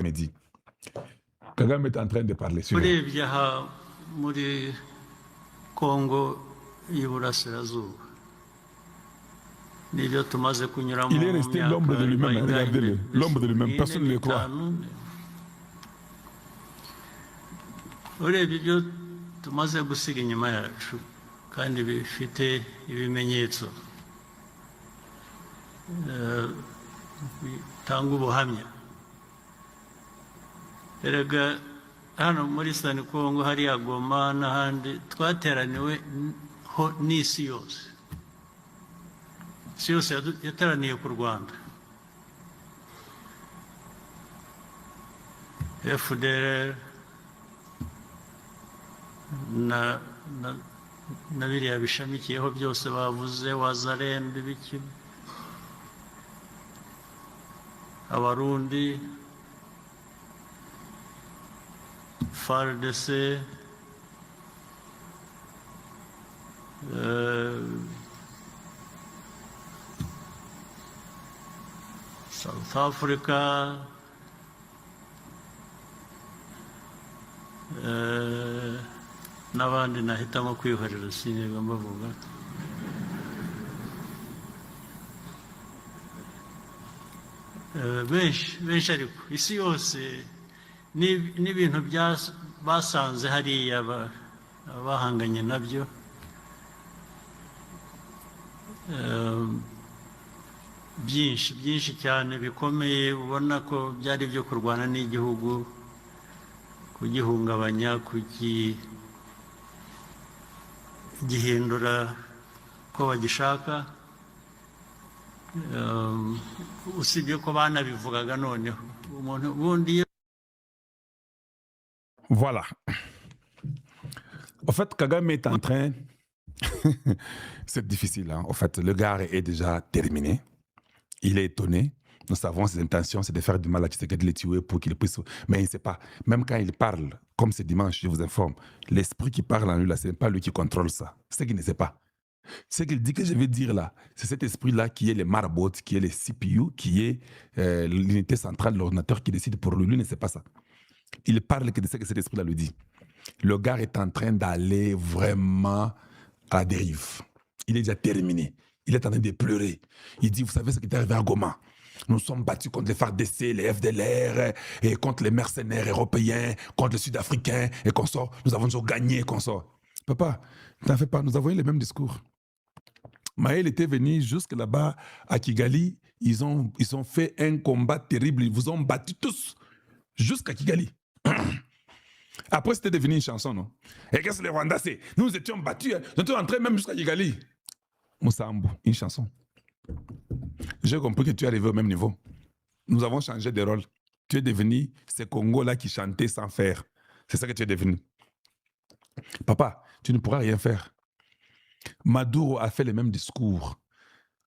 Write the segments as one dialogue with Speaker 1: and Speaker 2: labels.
Speaker 1: dit. Kagame est en train de parler sur
Speaker 2: Congo y'Iburasirazuba. Il
Speaker 1: est resté l'ombre de lui-même, regardez-le, l'ombre de lui-même, personne ne le croit.
Speaker 2: Urebye ibyo tumaze gusiga inyuma yacu kandi bifite ibimenyetso bitanga ubuhamya. Erega hano muri Eastern Congo hariya Goma n'ahandi twateraniwe ho n'isi yose. Isi yose yateraniye ku Rwanda. FDLR na biriya bishamikiyeho byose bavuze, Wazalendo ibiki, Abarundi, FARDC, South Africa, n'abandi nahitamo kwihorera sinigwa mbavuga. Benshi ariko isi yose n'ibintu basanze hariya bahanganye nabyo, byinshi cyane bikomeye, ubona ko byari byo kurwana n'igihugu, kugihungabanya, kugihindura ko bagishaka, usibye ko banabivugaga noneho umuntu ubundi.
Speaker 1: Voilà. En fait, Kagame est en train... C'est difficile, hein. En fait, le gars est déjà terminé. Il est étonné. Nous savons ses intentions, c'est de faire du mal à Tshisekedi, de le tuer pour qu'il puisse... Mais il ne sait pas. Même quand il parle, comme c'est dimanche, je vous informe, l'esprit qui parle en lui, là, ce n'est pas lui qui contrôle ça. C'est ce qu'il ne sait pas. Ce qu'il dit que je vais dire là, c'est cet esprit-là qui est le marabout, qui est le CPU, qui est l'unité centrale de l'ordinateur qui décide pour lui. Lui ne sait pas ça. Il parle que de ce que cet esprit-là lui dit. Le gars est en train d'aller vraiment à la dérive. Il est déjà terminé. Il est en train de pleurer. Il dit, vous savez ce qui est arrivé à Goma? Nous sommes battus contre les FARDC, les FDLR, et contre les mercenaires européens, contre les Sud-Africains, et qu'on sort. Nous avons toujours gagné, qu'on sort. Papa, t'en fais pas, nous avons eu les mêmes discours. Maël était venu jusque là-bas à Kigali. Ils ont fait un combat terrible. Ils vous ont battus tous jusqu'à Kigali. Après, c'était devenu une chanson, non? Et qu'est-ce que les Rwandais, c'est? Nous étions battus, hein. Nous étions entrés même jusqu'à Kigali. Moussambo, une chanson. J'ai compris que tu es arrivé au même niveau. Nous avons changé de rôle. Tu es devenu ces Congos-là qui chantaient sans faire. C'est ça que tu es devenu. Papa, tu ne pourras rien faire. Maduro a fait le même discours.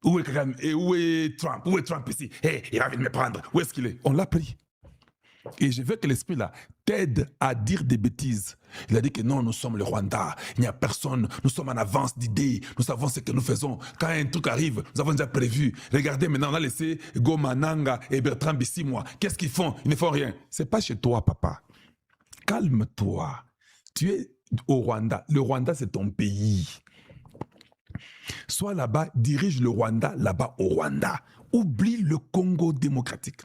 Speaker 1: Où est Kagame? Et où est Trump? Où est Trump ici? Hey, il va venir me prendre. Où est-ce qu'il est? On l'a pris. Et je veux que l'esprit là t'aide à dire des bêtises. Il a dit que non, nous sommes le Rwanda, il n'y a personne, nous sommes en avance d'idées, nous savons ce que nous faisons. Quand un truc arrive, nous avons déjà prévu. Regardez maintenant, on a laissé Goma Nanga et Bertrand Bissimois. Qu'est-ce qu'ils font? Ils ne font rien. C'est pas chez toi, papa. Calme-toi. Tu es au Rwanda. Le Rwanda, c'est ton pays. Sois là-bas, dirige le Rwanda là-bas au Rwanda. Oublie le Congo démocratique.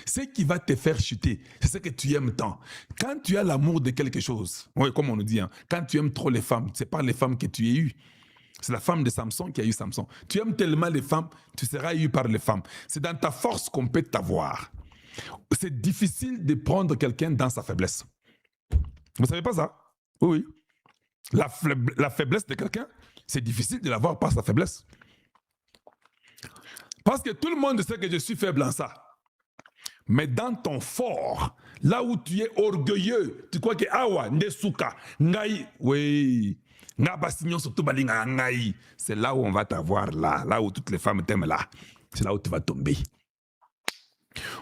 Speaker 1: Ce qui va te faire chuter, c'est ce que tu aimes tant. Quand tu as l'amour de quelque chose, oui, comme on nous dit, hein, quand tu aimes trop les femmes, ce n'est pas les femmes que tu as eues. C'est la femme de Samson qui a eu Samson. Tu aimes tellement les femmes, tu seras eu par les femmes. C'est dans ta force qu'on peut t'avoir. C'est difficile de prendre quelqu'un dans sa faiblesse. Vous ne savez pas ça? Oui. La faiblesse de quelqu'un, c'est difficile de l'avoir par sa faiblesse. Parce que tout le monde sait que je suis faible en ça. Mais dans ton fort, là où tu es orgueilleux, tu crois que awa, ndesuka, ngai, oui, c'est là où on va t'avoir là où toutes les femmes t'aiment là. C'est là où tu vas tomber.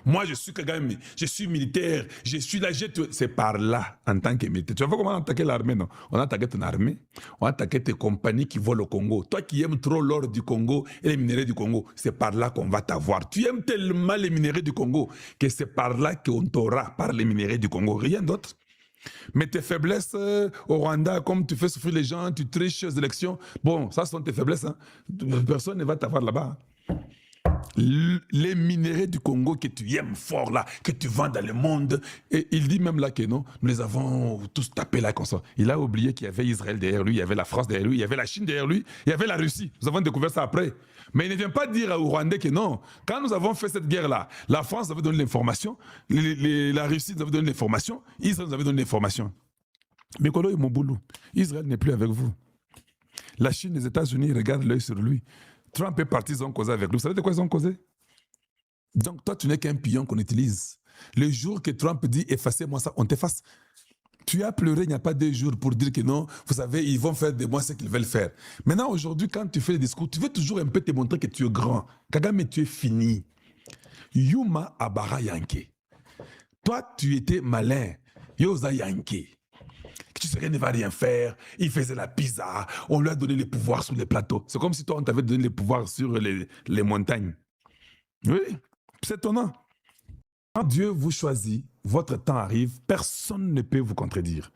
Speaker 1: Moi, je suis Kagame, je suis militaire, je suis là, c'est par là, en tant que militaire. Tu vas voir comment on a attaqué l'armée, non? On a attaqué ton armée, on a attaqué tes compagnies qui volent au Congo. Toi qui aimes trop l'or du Congo et les minéraux du Congo, c'est par là qu'on va t'avoir. Tu aimes tellement les minéraux du Congo que c'est par là qu'on t'aura, par les minéraux du Congo, rien d'autre. Mais tes faiblesses au Rwanda, comme tu fais souffrir les gens, tu triches aux élections, bon, ça sont tes faiblesses. Hein. Personne ne va t'avoir là-bas. Les minéraux du Congo que tu aimes fort là, que tu vends dans le monde. Et il dit même là que non, nous les avons tous tapés là comme ça. Il a oublié qu'il y avait Israël derrière lui, il y avait la France derrière lui, il y avait la Chine derrière lui, il y avait la Russie. Nous avons découvert ça après. Mais il ne vient pas dire aux Rwandais que non. Quand nous avons fait cette guerre-là, la France avait donné l'information, la Russie nous avait donné l'information, Israël nous avait donné l'information. Mais Kolo et Moboulou, Israël n'est plus avec vous. La Chine, les États-Unis regardent l'œil sur lui. Trump est parti, ils ont causé avec lui. Vous savez de quoi ils ont causé? Donc toi, tu n'es qu'un pion qu'on utilise. Le jour que Trump dit « effacez-moi ça », on t'efface. Tu as pleuré il n'y a pas 2 jours pour dire que non, vous savez, ils vont faire de moi ce qu'ils veulent faire. Maintenant, aujourd'hui, quand tu fais le discours, tu veux toujours un peu te montrer que tu es grand. Kagame, tu es fini. Yuma Abara Yanke. Toi, tu étais malin. Yosa Yanke. Tshisekedi ne va rien faire, il faisait la pizza, on lui a donné les pouvoirs sur les plateaux. C'est comme si toi, on t'avait donné les pouvoirs sur les montagnes. Oui, c'est étonnant. Quand Dieu vous choisit, votre temps arrive, personne ne peut vous contredire.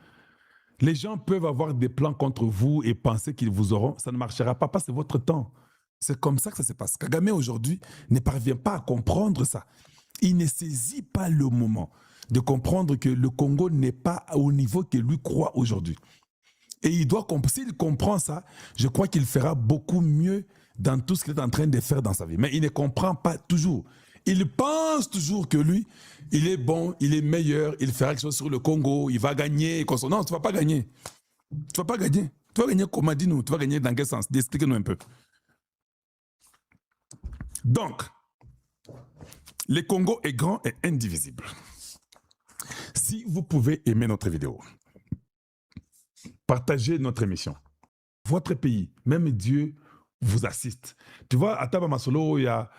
Speaker 1: Les gens peuvent avoir des plans contre vous et penser qu'ils vous auront, ça ne marchera pas, parce que c'est votre temps. C'est comme ça que ça se passe. Kagame aujourd'hui ne parvient pas à comprendre ça. Il ne saisit pas le moment de comprendre que le Congo n'est pas au niveau que lui croit aujourd'hui. Et il doit s'il comprend ça, je crois qu'il fera beaucoup mieux dans tout ce qu'il est en train de faire dans sa vie. Mais il ne comprend pas toujours. Il pense toujours que lui, il est bon, il est meilleur, il fera quelque chose sur le Congo, il va gagner. Non, tu ne vas pas gagner. Tu ne vas pas gagner. Tu vas gagner comment, dis-nous, tu vas gagner dans quel sens? Expliquez-nous un peu. Donc, le Congo est grand et indivisible. Si vous pouvez aimer notre vidéo, partagez notre émission. Votre pays, même Dieu vous assiste. Tu vois, à Taba Masolo, il y a...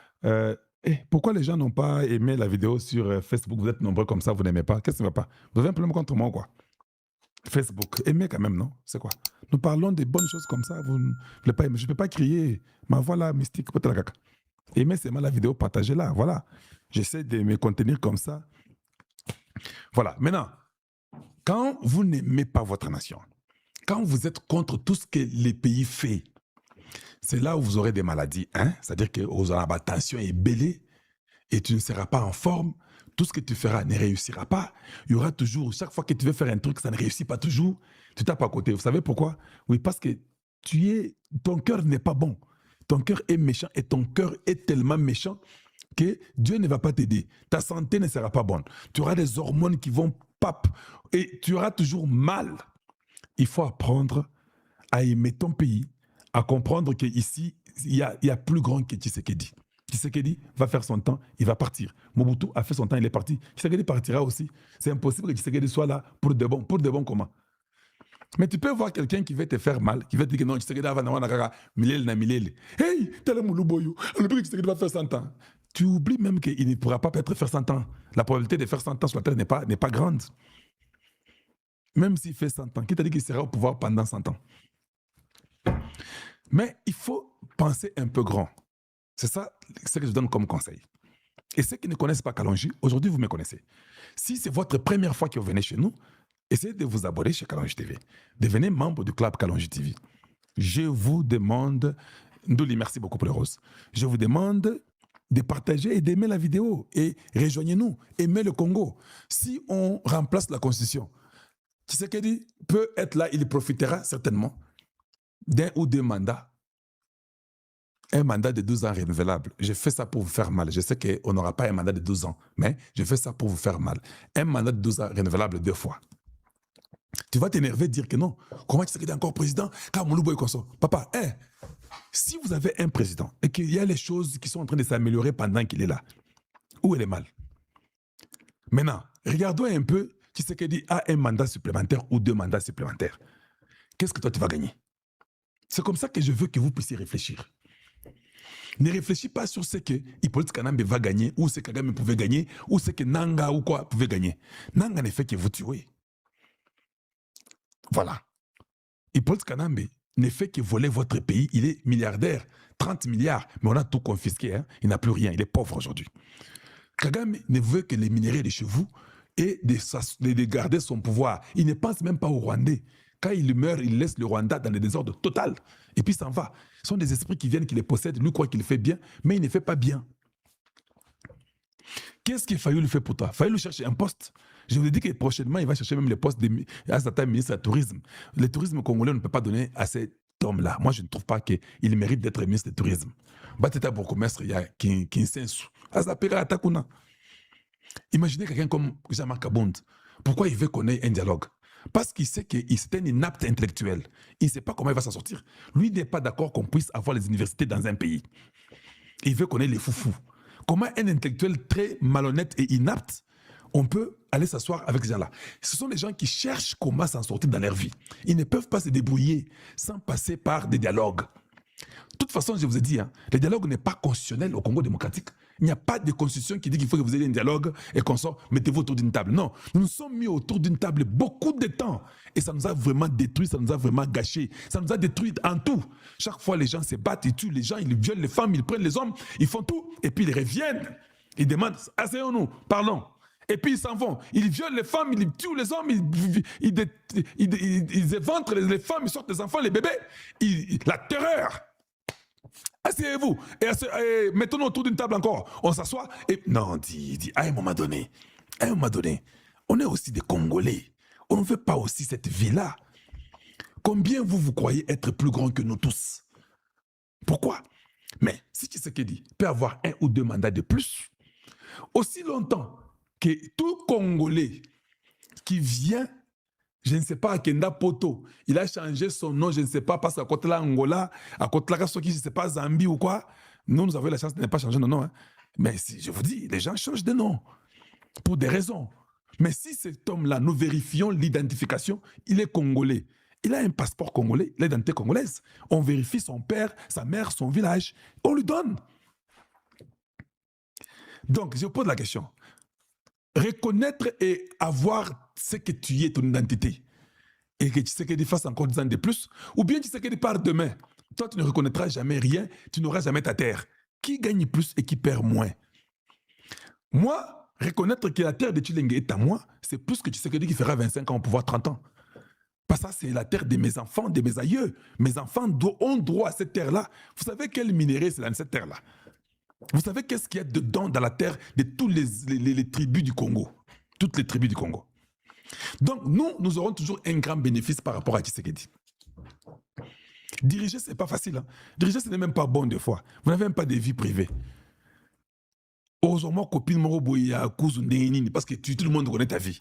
Speaker 1: pourquoi les gens n'ont pas aimé la vidéo sur Facebook? Vous êtes nombreux comme ça, vous n'aimez pas. Qu'est-ce qui ne va pas? Vous avez un problème contre moi ou quoi? Facebook, aimez quand même, non? C'est quoi? Nous parlons des bonnes choses comme ça, vous ne voulez pas aimer. Je ne peux pas crier, ma voix là, mystique, aimez seulement la vidéo, partagez-la, voilà. J'essaie de me contenir comme ça. Voilà, maintenant, quand vous n'aimez pas votre nation, quand vous êtes contre tout ce que les pays font, c'est là où vous aurez des maladies. Hein? C'est-à-dire que vous aurez la tension est bêlée et tu ne seras pas en forme. Tout ce que tu feras ne réussira pas. Il y aura toujours, chaque fois que tu veux faire un truc, ça ne réussit pas toujours. Tu tapes à côté. Vous savez pourquoi? Oui, parce que ton cœur n'est pas bon. Ton cœur est méchant et ton cœur est tellement méchant que Dieu ne va pas t'aider. Ta santé ne sera pas bonne. Tu auras des hormones qui vont pap et tu auras toujours mal. Il faut apprendre à aimer ton pays, à comprendre qu'ici, il y a plus grand que Tshisekedi. Tshisekedi va faire son temps, il va partir. Mobutu a fait son temps, il est parti. Tshisekedi partira aussi. C'est impossible que Tshisekedi soit là pour de bon. Pour de bon comment? Mais tu peux voir quelqu'un qui veut te faire mal, qui veut te dire que non, Tshisekedi va faire milel na milel. Hey, tel Mouluboyo, on oublie que Tshisekedi va faire 100 ans. Tu oublies même qu'il ne pourra pas peut-être faire 100 ans. La probabilité de faire 100 ans sur la terre n'est pas grande. Même s'il fait 100 ans, qui t'a dit qu'il sera au pouvoir pendant 100 ans? Mais il faut penser un peu grand. C'est ça ce que je donne comme conseil. Et ceux qui ne connaissent pas Kalonji, aujourd'hui vous me connaissez. Si c'est votre première fois que vous venez chez nous, essayez de vous abonner chez Kalonji TV. Devenez membre du club Kalonji TV. Je vous demande, Ndouli, merci beaucoup pour les roses. Je vous demande de partager et d'aimer la vidéo. Et rejoignez-nous, aimez le Congo. Si on remplace la Constitution, Tshisekedi peut être là, il profitera certainement d'un ou deux mandats. Un mandat de 12 ans renouvelable. Je fais ça pour vous faire mal. Je sais qu'on n'aura pas un mandat de 12 ans, mais je fais ça pour vous faire mal. Un mandat de 12 ans renouvelable 2 fois. Tu vas t'énerver, dire que non. Comment Tshisekedi est encore président? Papa, si vous avez un président et qu'il y a les choses qui sont en train de s'améliorer pendant qu'il est là, où est le mal? Maintenant, regardons un peu, Tshisekedi a un mandat supplémentaire ou 2 mandats supplémentaires. Qu'est-ce que toi tu vas gagner? C'est comme ça que je veux que vous puissiez réfléchir. Ne réfléchis pas sur ce que Hippolyte Kanambe va gagner, ou ce que Kagame pouvait gagner, ou ce que Nanga ou quoi pouvait gagner. Nanga ne fait que vous tuer. Voilà. Hippolyte Kanambe ne fait que voler votre pays. Il est milliardaire, 30 milliards, mais on a tout confisqué. Hein. Il n'a plus rien, il est pauvre aujourd'hui. Kagame ne veut que les minéraux de chez vous et de garder son pouvoir. Il ne pense même pas aux Rwandais. Quand il meurt, il laisse le Rwanda dans le désordre total. Et puis il s'en va. Ce sont des esprits qui viennent, qui les possèdent. Lui croit qu'il fait bien, mais il ne fait pas bien. Qu'est-ce que Fayulu fait pour toi? Fayulu cherche un poste. Je vous ai dit que prochainement, il va chercher même le poste de ministre du Tourisme. Le tourisme congolais ne peut pas donner à cet homme-là. Moi, je ne trouve pas qu'il mérite d'être ministre du Tourisme. Bateta Bourgmestre, il y a Kinsensu. Azapira Atakuna. Imaginez quelqu'un comme Jean-Marc Abound. Pourquoi il veut qu'on ait un dialogue? Parce qu'il sait qu'il est un inapte intellectuel. Il ne sait pas comment il va s'en sortir. Lui n'est pas d'accord qu'on puisse avoir les universités dans un pays. Il veut qu'on ait les foufous. Comment un intellectuel très malhonnête et inapte, on peut aller s'asseoir avec ces gens-là? Ce sont des gens qui cherchent comment s'en sortir dans leur vie. Ils ne peuvent pas se débrouiller sans passer par des dialogues. De toute façon, je vous ai dit, hein, le dialogue n'est pas constitutionnel au Congo démocratique. Il n'y a pas de constitution qui dit qu'il faut que vous ayez un dialogue et qu'on sort, mettez-vous autour d'une table. Non, nous nous sommes mis autour d'une table beaucoup de temps et ça nous a vraiment détruit, ça nous a vraiment gâché, ça nous a détruit en tout. Chaque fois, les gens se battent, ils tuent les gens, ils violent les femmes, ils prennent les hommes, ils font tout et puis ils reviennent. Ils demandent, asseyons-nous, parlons. Et puis ils s'en vont. Ils violent les femmes, ils tuent les hommes, ils éventrent les femmes, ils sortent les enfants, les bébés. La terreur. Asseyez-vous et mettons-nous autour d'une table encore. On s'assoit et... Non, dis, à un moment donné, on est aussi des Congolais. On ne veut pas aussi cette vie-là. Combien vous croyez être plus grand que nous tous? Pourquoi? Mais si Tshisekedi peut avoir 1 ou 2 mandats de plus, aussi longtemps que tout Congolais qui vient, je ne sais pas, à Kenda Poto, il a changé son nom, je ne sais pas, parce qu'à côté de Angola, à côté de la je ne sais pas, Zambie ou quoi. Nous avons eu la chance de ne pas changer de nom. Hein. Mais si, je vous dis, les gens changent de nom pour des raisons. Mais si cet homme-là, nous vérifions l'identification, il est congolais. Il a un passeport congolais, l'identité congolaise. On vérifie son père, sa mère, son village. On lui donne. Donc, je pose la question. Reconnaître et avoir ce que tu es, ton identité, et que tu sais qu'il fasse encore 10 ans de plus, ou bien tu sais qu'il part demain. Toi, tu ne reconnaîtras jamais rien, tu n'auras jamais ta terre. Qui gagne plus et qui perd moins? Moi, reconnaître que la terre de Tshilenge est à moi, c'est plus que tu sais qui fera 25 ans au pouvoir, 30 ans. Parce que ça, c'est la terre de mes enfants, de mes aïeux. Mes enfants ont droit à cette terre-là. Vous savez quel minerai c'est dans cette terre-là? Vous savez qu'est-ce qu'il y a dedans dans la terre de toutes les tribus du Congo? Toutes les tribus du Congo. Donc, nous aurons toujours un grand bénéfice par rapport à Tshisekedi. Diriger, ce n'est pas facile. Hein. Diriger, ce n'est même pas bon des fois. Vous n'avez même pas de vie privée. Heureusement, copine Moroboya, Kouzoundeini, parce que tout le monde connaît ta vie.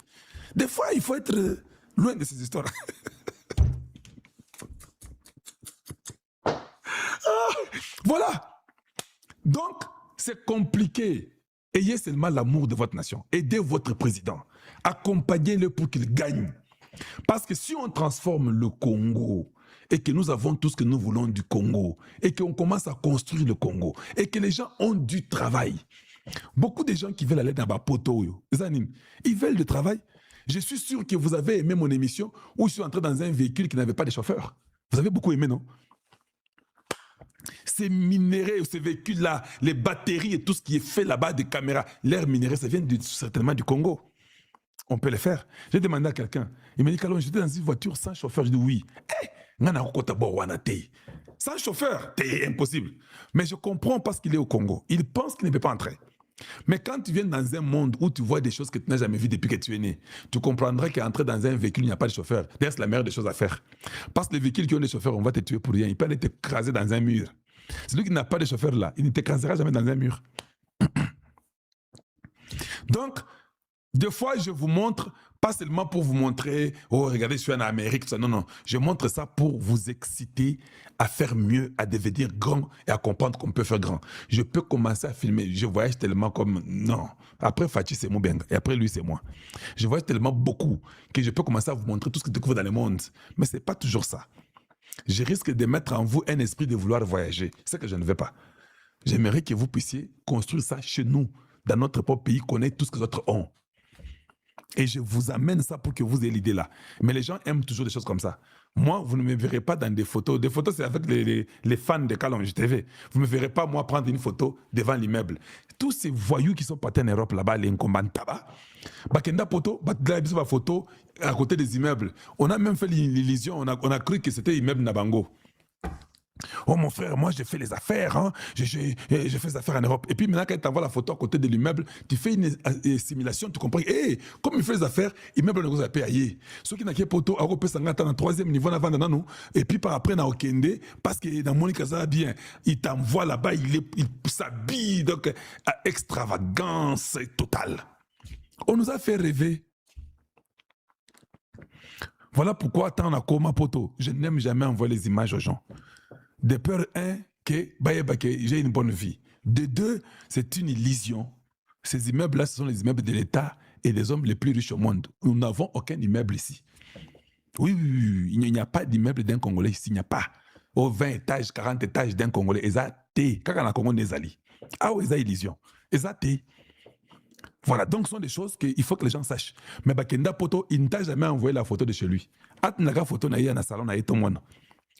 Speaker 1: Des fois, il faut être loin de ces histoires. Voilà. Donc, c'est compliqué. Ayez seulement l'amour de votre nation. Aidez votre président. Accompagnez-le pour qu'il gagne. Parce que si on transforme le Congo et que nous avons tout ce que nous voulons du Congo et qu'on commence à construire le Congo et que les gens ont du travail, beaucoup de gens qui veulent aller dans Bapoto, ils veulent du travail. Je suis sûr que vous avez aimé mon émission où je suis entré dans un véhicule qui n'avait pas de chauffeur. Vous avez beaucoup aimé, non? Ces minéraux, ces véhicules-là, les batteries et tout ce qui est fait là-bas, des caméras, l'air minéraux, ça vient certainement du Congo. On peut le faire. J'ai demandé à quelqu'un. Il m'a dit, Kalon, j'étais dans une voiture sans chauffeur. Je dis oui. Sans chauffeur, c'est impossible. Mais je comprends parce qu'il est au Congo. Il pense qu'il ne peut pas entrer. Mais quand tu viens dans un monde où tu vois des choses que tu n'as jamais vues depuis que tu es né, tu comprendrais qu'entrer dans un véhicule, il n'y a pas de chauffeur. D'ailleurs, c'est la meilleure des choses à faire. Parce que les véhicules qui ont des chauffeurs, on va te tuer pour rien. Ils peuvent t'écraser dans un mur. Celui qui n'a pas de chauffeur là, il ne t'écrasera jamais dans un mur. Donc, des fois, je vous montre, pas seulement pour vous montrer, oh, regardez, je suis en Amérique, tout ça. Non, non. Je montre ça pour vous exciter à faire mieux, à devenir grand et à comprendre qu'on peut faire grand. Je peux commencer à filmer. Je voyage tellement comme... Non. Après, Fatih, c'est Moubenga. Et après, lui, c'est moi. Je voyage tellement beaucoup que je peux commencer à vous montrer tout ce que je découvre dans le monde. Mais ce n'est pas toujours ça. Je risque de mettre en vous un esprit de vouloir voyager. C'est ce que je ne veux pas. J'aimerais que vous puissiez construire ça chez nous, dans notre propre pays, connaître tout ce que les autres ont. Et je vous amène ça pour que vous ayez l'idée là. Mais les gens aiment toujours des choses comme ça. Moi, vous ne me verrez pas dans des photos. Des photos, c'est avec les fans de Kalonji TV. Vous ne me verrez pas, moi, prendre une photo devant l'immeuble. Tous ces voyous qui sont partis en Europe là-bas, les Nkombantaba, Bakenda Poto, Bakenda photo à côté des immeubles. On a même fait l'illusion, on a cru que c'était l'immeuble Nabango. Oh mon frère, moi j'ai fait les affaires, hein. J'ai fait les affaires en Europe. Et puis maintenant quand tu envoies la photo à côté de l'immeuble, tu fais une simulation, tu comprends. Hey, comme il fait les affaires, l'immeuble ne va pas payer. Ceux qui n'ont pas photo, à repérer ça dans le troisième niveau, et puis par après, dans Okende, parce que dans Monica ça va bien, il t'envoie là-bas, il s'habille, donc à extravagance totale. On nous a fait rêver. Voilà pourquoi tant on a comme poto. Je n'aime jamais envoyer les images aux gens. De peur, un, que j'ai une bonne vie. De deux, c'est une illusion. Ces immeubles-là, ce sont les immeubles de l'État et des hommes les plus riches au monde. Nous n'avons aucun immeuble ici. Oui, il n'y a pas d'immeuble d'un Congolais ici. Il n'y a pas. Au 20 étages, 40 étages d'un Congolais. Exacté. Quand on a Congo, des alliés. Ah oui, c'est illusion. Exacté. Voilà, donc ce sont des choses qu'il faut que les gens sachent. Mais Bakenda Poto, il ne t'a jamais envoyé la photo de chez lui. Atnaga photo na dans salon na ton moine.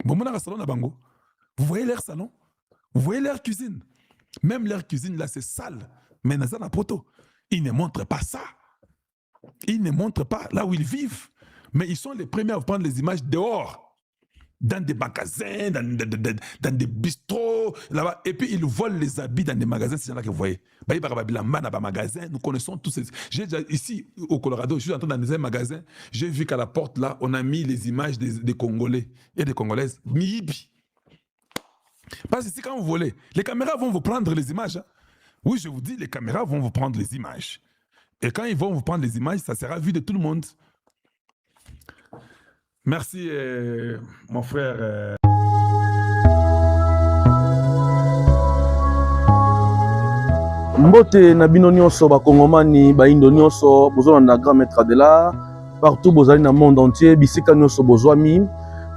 Speaker 1: Bon, mon salon na bango. Vous voyez leur salon? Vous voyez leur cuisine? Même leur cuisine, là, c'est sale. Mais dans la poto, ils ne montrent pas ça. Ils ne montrent pas là où ils vivent. Mais ils sont les premiers à prendre les images dehors. Dans des magasins, dans des bistrots, là-bas. Et puis, ils volent les habits dans des magasins, c'est là que vous voyez. Nous connaissons tous ces... Ici, au Colorado, je suis entré dans un magasin, j'ai vu qu'à la porte, là, on a mis les images des Congolais et des Congolaises. Miibi. Parce que si quand vous volez, les caméras vont vous prendre les images. Hein. Oui, je vous dis, les caméras vont vous prendre les images. Et quand ils vont vous prendre les images, ça sera vu de tout le monde. Merci, mon frère.
Speaker 3: Mbote na bino nyonso ba Kongomani ba Indo nyonso bozona na grand maître de l'art partout bozali na monde entier bisika nyonso bozwami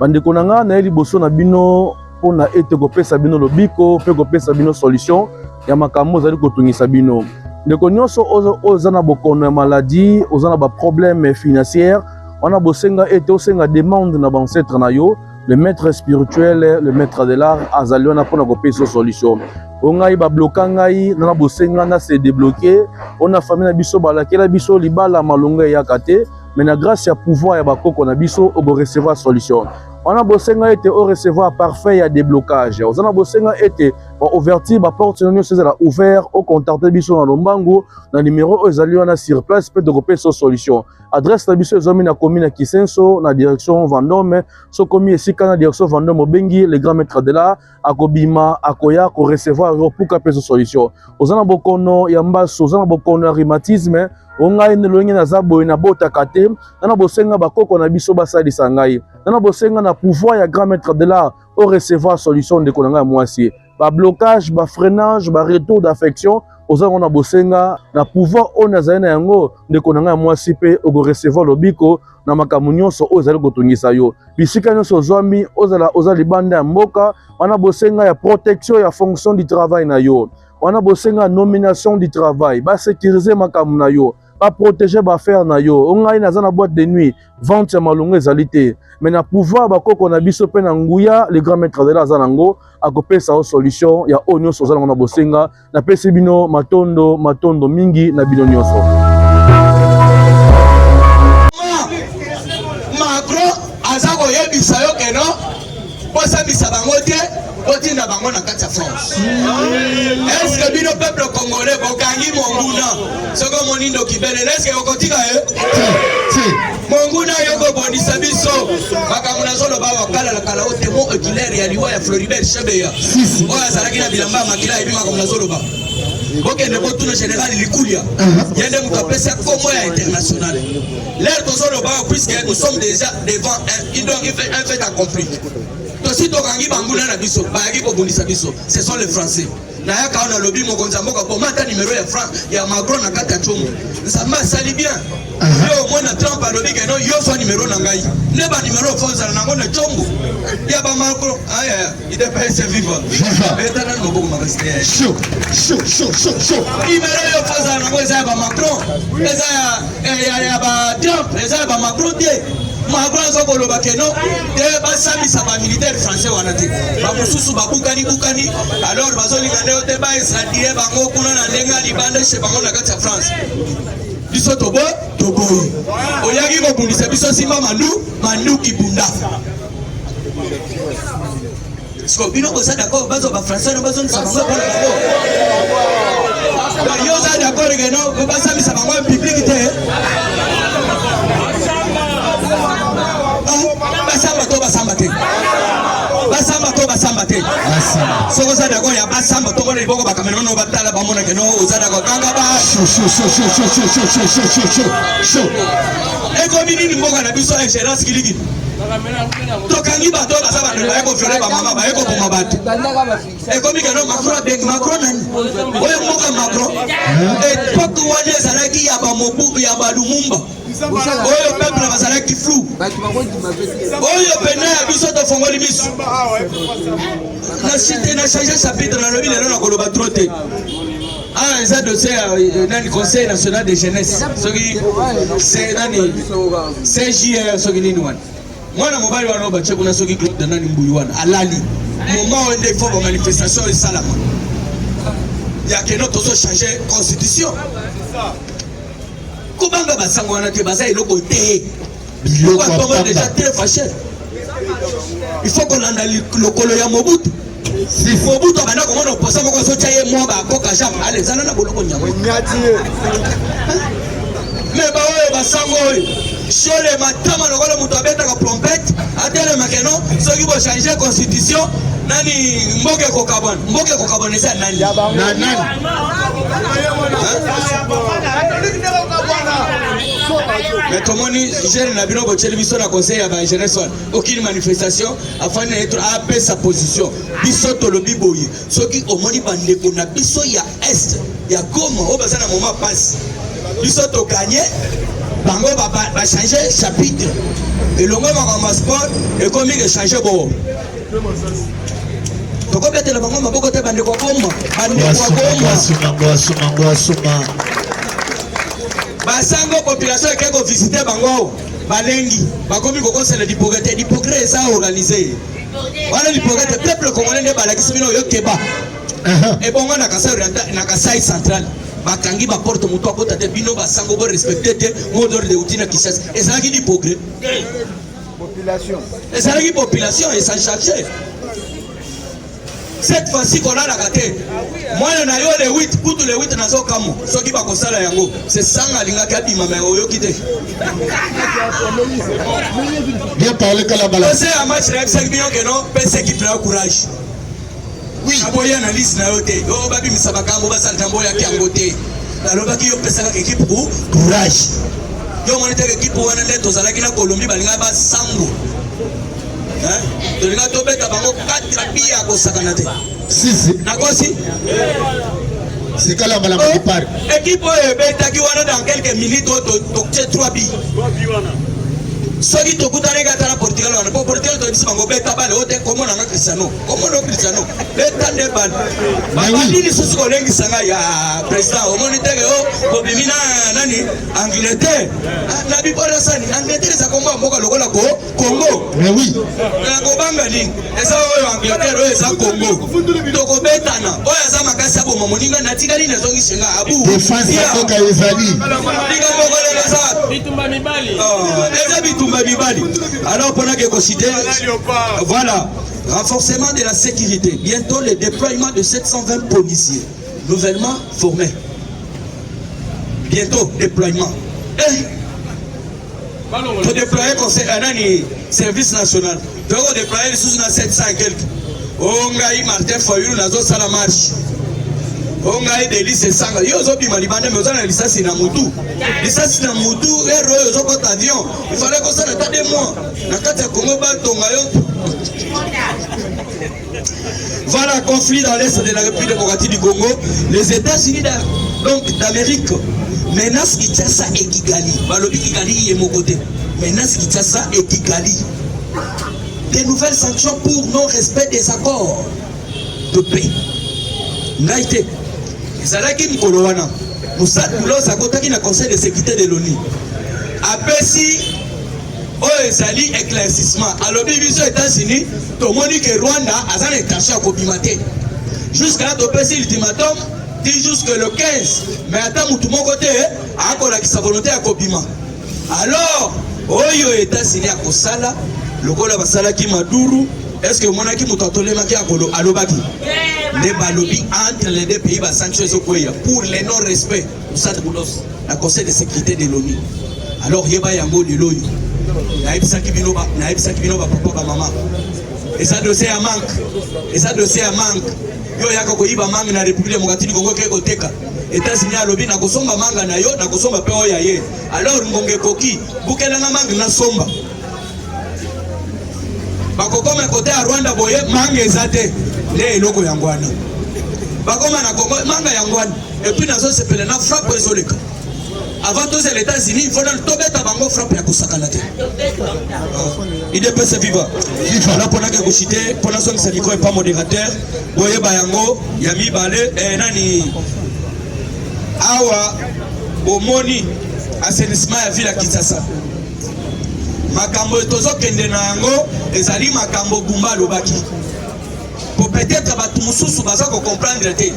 Speaker 3: bandeko na nga na eli boso na bino pona ete kopesa bino lobiko pe kopesa bino solution ya makambo zali kotungisa bino ndeko nyonso oza na bokono ya maladie oza na ba problème financière wana bosenga ete osenga demande na bancetre na yo le maître spirituel le maître de l'art azali wana pona kopesa solution ongai ba bloka ngai na bosenga na se débloquer ona famille na biso balakela biso libala malonga ya kate mais na grâce ya pouvoir ya bakoko na biso ogo recevoir solution on a bosenga ete o recevoir parfait ya déblocage on a bosenga ete ba ouverture ba porte non c'est la ouvert au contacter biso na lombango na numéro ezali wana sur place peut de repérer solution adresse na biso ezomi na commune Kisenso na direction Vendôme so komi esika na direction Vendôme obengi le grand maître de l'art akobima akoya ko recevoir pour ka peso solution ozana bokono ya mbaso ozana bokono ya rhumatisme ongai ne loinge na zabo na bota kate na bosenga bakoko na biso basalisa ngai na bosenga na pouvoir ya grand maître de l'art au recevoir solution de konanga mwasi ba blocage ba freinage ba retour d'affection ozanga na bosenga na pouvoir on azana yango de konanga mwasi pe ogo recevoir lobiko na makambo nyonso ozali kotungisa yo bisika nyonso zwami ozali banda ya mboka wana bosenga ya protection ya fonction du travail na yo wana bosenga nomination du travail ba sécuriser makambo na yo ba protéger ba faire na yo ongai na zana boîte de nuit vente ya malongo ezalité mais na pouvoir ba koko na biso pe na nguya le grand maître de la zanango akopesa solution ya onyo sozala na bosenga na pesi bino matondo mingi na bino nyonso
Speaker 4: Macron azako yebisa yo keno posa bisa bango te otinda bango na kati ya France. Est-ce que bino peuple congolais bokangi monguna soko monindo kibele est-ce que okotika monguna yoko bonisa biso makambo na zolo ba wakala la kala ote mo oculaire ya liwa ya Floribert Chebeya oya salaki na bilamba makila ebi makambo na zolo ba ok ne botuna général likulia yende mukapesa kombo ya international l'air de zolo ba puisque nous sommes déjà devant un fait accompli. Si tu as un biso, ce sont les Français. Naya ka on a lobby mokonza mboka pour mata numéro ya Macron na kata chomo. Ça m'a sali bien. Yo mona Trump alobi que non yo so numéro na ngai ne ba numéro fonza na ngona chombo ya ba Macron aya il est pas vivant etana no boku makasi
Speaker 5: Chaud.
Speaker 4: numéro yo fonza na ngona ba Macron eza ya ba Trump eza ba Macron te Macron zo koloba que non te ba samisa ba militaire français wana te ba mususu ba bukani alors bazolinga nde te ba esradie bango kuna na ndenga libanda chez bango na kati ya France biso toboyi oyaki kobundisa biso simba mandu kibunda siko bino boza d'accord bazo ba français na bazongisa bango mpona bango yo oza d'accord ke no basambisa bango public te basamba te soko oza d'accord ya basamba tongona liboko bakamera no batala bamona ke no oza d'accord kanga ba ekomi nini mboka na biso ingérence kiliki tokangi bato baza bato baye koviole bamama baye koboma bato ekomi ke no Macron nani oyo mboka Macron epoke wana ezalaki ya bamobu ya balumumba oyo peuple bazalaki flou oyo pena ya biso tofongoli biso na cité na changer chapitre na lobi lelo na koloba trop te ah eza dossier nani conseil national de jeunesse soki c'est nani CJR soki nini wana mwana mobali wana obache kuna soki club de nani mbuyu wana alali moment wende il faut ba manifestation esalama ya keno tozo changer constitution kubanga basango wana te baza eloko te biloko atongo déjà très fâché il faut qu'on landa lokolo ya Mobutu si Mobutu abana komona oposa moko socha ye mwa ba koka jam ale zana na boloko nyango mais ba oyo basango oyo shole matama lokolo mutu abetaka trompette atele makeno soki bo changer constitution nani mboke kokabona eza nani mais tomoni jeune na bino bocheli biso na conseil ya ba jeunesse aucune manifestation afin d'être AP sa position biso tolobi boye soki omoni bandeko na biso ya est ya Goma o baza na moment passe biso to gagner bango ba changer chapitre elongo makambo sport et comme il changer bo tokobetela bango maboko te bandeko Goma basango population eke ko visiter bango balengi bakomi kokosela l'hypocrite eza organisé wana l'hypocrite peuple congolais nde balakisi bino yo keba ebongo na Kasai central bakangi ba porte mutu akota te bino basango bo respecter te modor de utina Kinshasa ezalaki l'hypocrite population et ça chercher cette fois-ci qu'on a la gâté moi na yo le 8 pour tous les 8 nazo kamo soki ba kosala yango c'est sanga linga kabi mama oyo kite
Speaker 5: bien parler kala bala
Speaker 4: c'est un match de 5 millions que non PC qui prend courage oui aboya na liste na yo te o babi misabaka ngo basala tambo ya kiango te na loba ki yo pesa ka équipe pour courage yo monite équipe wana le tozalaki na Colombie balinga ba sango tolinga tobeta bango 4 bi ya kosakana te
Speaker 5: sisi
Speaker 4: nakosi
Speaker 5: c'est kala bala ma départ
Speaker 4: équipe oyo ebetaki wana dans quelques minutes toktie 3 bi soki tokutana eka na Portugal wana po Portugal to bisa bango beta bale ote komona nga Cristiano beta nde bale babandini susu kolengisa nga ya président omoni teke o kobimina nani Angleterre na bipola sani Angleterre eza komba mboka lokola Congo
Speaker 5: mais oui
Speaker 4: na kobanga nini eza oyo Angleterre oyo eza Congo tokobetana oyo eza makasi aboma moninga natikali nazongisenga abu
Speaker 5: défense ya mboka ezali
Speaker 4: liga moko lelo eza bitumba mibali alors pendant que cité voilà renforcement de la sécurité bientôt le déploiement de 720 policiers nouvellement formés bientôt déploiement pour déployer un service national donc déployer les sous 700 et quelques ongai Martin Fayulu nazo sala marche ongai Delice Sanga yo zo bima libande mais ozana lisasi na mutu ero yo zo kota avion il fallait que ça n'attende 2 mois na kati ya Congo ba tonga yo voilà conflit dans l'est de la République démocratique du Congo les États-Unis donc d'Amérique Menace Kinshasa et Kigali. Balobi Kigali est mon côté. Menace Kinshasa et Kigali. Des nouvelles sanctions pour non-respect des accords de paix. Naïté. Zalaki Mikolowana. Moussa Toulos a contacté le Conseil de sécurité de l'ONU. Apesi Zali éclaircissement. Alors, aux États-Unis, tout le monde dit que Rwanda a un état à Kobimate. Jusqu'à là, tu peux l'ultimatum, dit jusque le 15. Mais attends, tout mon côté, à sa volonté à Kobima. Alors, aux États-Unis à Kosala, le Kola Basala qui Maduru, est-ce que mon aki Moutantolema qui a Kolo Alobaki? Les balobi entre les deux pays, pour les non-respect, la Conseil de sécurité de l'ONU. Alors, Yeba Yango Liloyo. Naïbsaki Binoba, papa, maman. Et ça dossier à manque. Et ça dossier à manque. Yo yako koiba manga na République démocratique du Congo keko teka. États-Unis à lobby na kosomba manga na yo na kosomba peo ya ye. Alors ngonge koki bukela na manga na somba. Bakokoma côté à Rwanda boye manga ezate le eloko yangwana. Bakoma na Congo manga yangwana. Et puis nazo sepele na frappe ezoleka. Avant tous les États-Unis, il faut dans le tobet à bango frappe ya kusakanate. Il est pas vivant. Là pour que vous citez, pour l'instant ce micro est pas modérateur. Boye bayango, yami balé et nani awa omoni assainissement ya ville à Kinshasa. Makambo tozo kende na yango ezali makambo gumba lobaki. Pour peut-être que mususu baza ko comprendre te.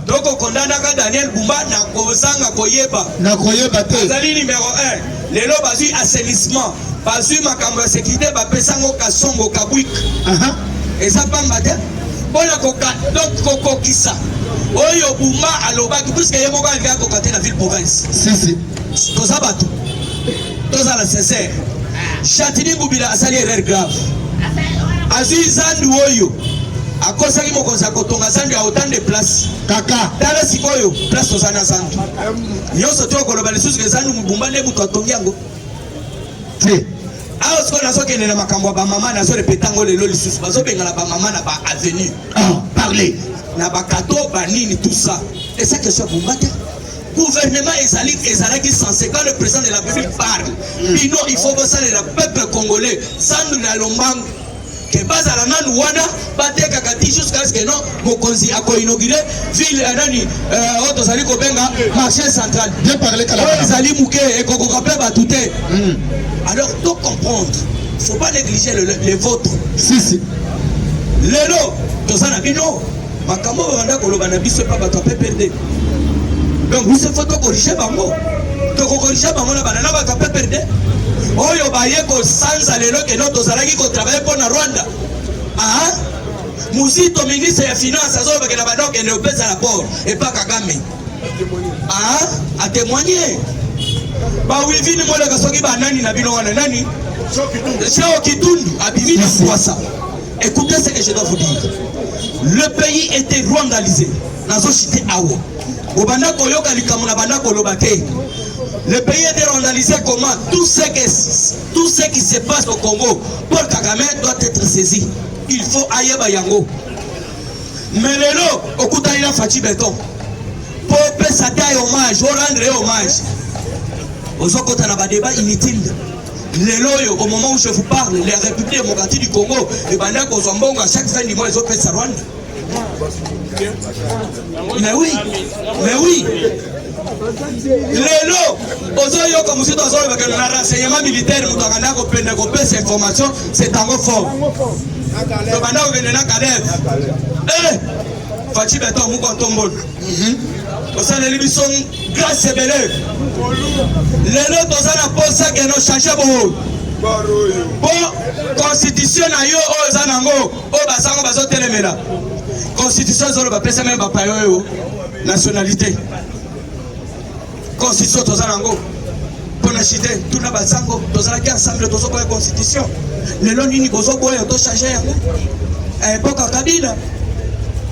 Speaker 4: Donc on condamne Daniel Bumba na kozanga koyeba.
Speaker 5: Na koyeba te.
Speaker 4: Azali numéro 1. Lelo bazui assainissement, bazui makambo ya sécurité ba pesango kasongo kabwik. Et ça pamba te. Bona koka donc kokokisa. Oyo Bumba alobaki puisque yemo ka nga kokate na ville province.
Speaker 5: Si.
Speaker 4: Toza batu. Toza la sincère. Chatini Bubila asali erreur grave. Azui zandu oyo. A cause qui mokonzi akotonga zandu ya autant de place
Speaker 5: kaka
Speaker 4: tala sikoyo place tozana zandu nyonso to koloba lisusu ke zandu mubumba nde mutu atongi yango
Speaker 5: te
Speaker 4: awa sikoyo nazokende na makambo ya bamama nazorepetango lelo lisusu bazobengana bamama na ba avenue
Speaker 5: parler
Speaker 4: na bakato banini tout ça et ça question ya bumba te gouvernement ezalaki censé quand le président de la République parle bino il faut bosala le peuple congolais zandu na lombango que base à la Nanouana, bateka kati jusqu'à ce que non, mokonzi a inauguré ville nani Otosali Kobenga marché central.
Speaker 5: Bien parler Kalabala.
Speaker 4: Zali Mouké et Kokokapé Batouté. Alors tout comprendre, faut pas négliger les vôtres.
Speaker 5: Si.
Speaker 4: Lelo, Tosana Bino, Makamo Wanda Kolobana biso pas bato pe perdre. Donc vous se faut corriger bango. To corriger bango na banana bato pe perdre. Oyo bayeko sanza lelo que non tozalaki ko travailler pour na Rwanda. Muzito ministre ya finance azoba que na badok et ne pesa rapport et pas Kagame. A témoigner. Ba wivini mo le kasoki ba nani na bino wana nani? Chao Kitundu abimi na kwasa. Écoutez ce que je dois vous dire. Le pays était rwandalisé. Nazo cité awo. Obanda koyoka likamuna banda kolobate. Le pays est rwandalisé comment? Tout ce qui se passe au Congo, Paul Kagame doit être saisi. Il faut aïeba yango. Mais lelo, okuta ina Fachi Beton. Pour sa taille hommage, rendre hommage. Aux autres, on a un débat inutile. Lelo, au moment où je vous parle, les républiques démocratiques du Congo, et pendant qu'on s'en bon, à chaque fin du mois, ils ont fait ça Rwanda. Mais oui. Lelo, ozoyo comme si dans un renseignement militaire, nous avons prendre ces informations, c'est un fort. Donc maintenant, on vient de Kadev. Fachi Beton, nous comptons. Au sein de l'émission, grâce à Belé. Lelo, dans un poste, ça qui nous change beaucoup. Bon, constitution, ayo, Zanango, Basango, Bazo Telemela. Constitution, Zoro, Bapesa, même Bapayo, nationalité. Constitution tozanango pour la cité tout na basango tozalaki ensemble tozokoya constitution lelo nini bozoboya to changer yango à époque Kabila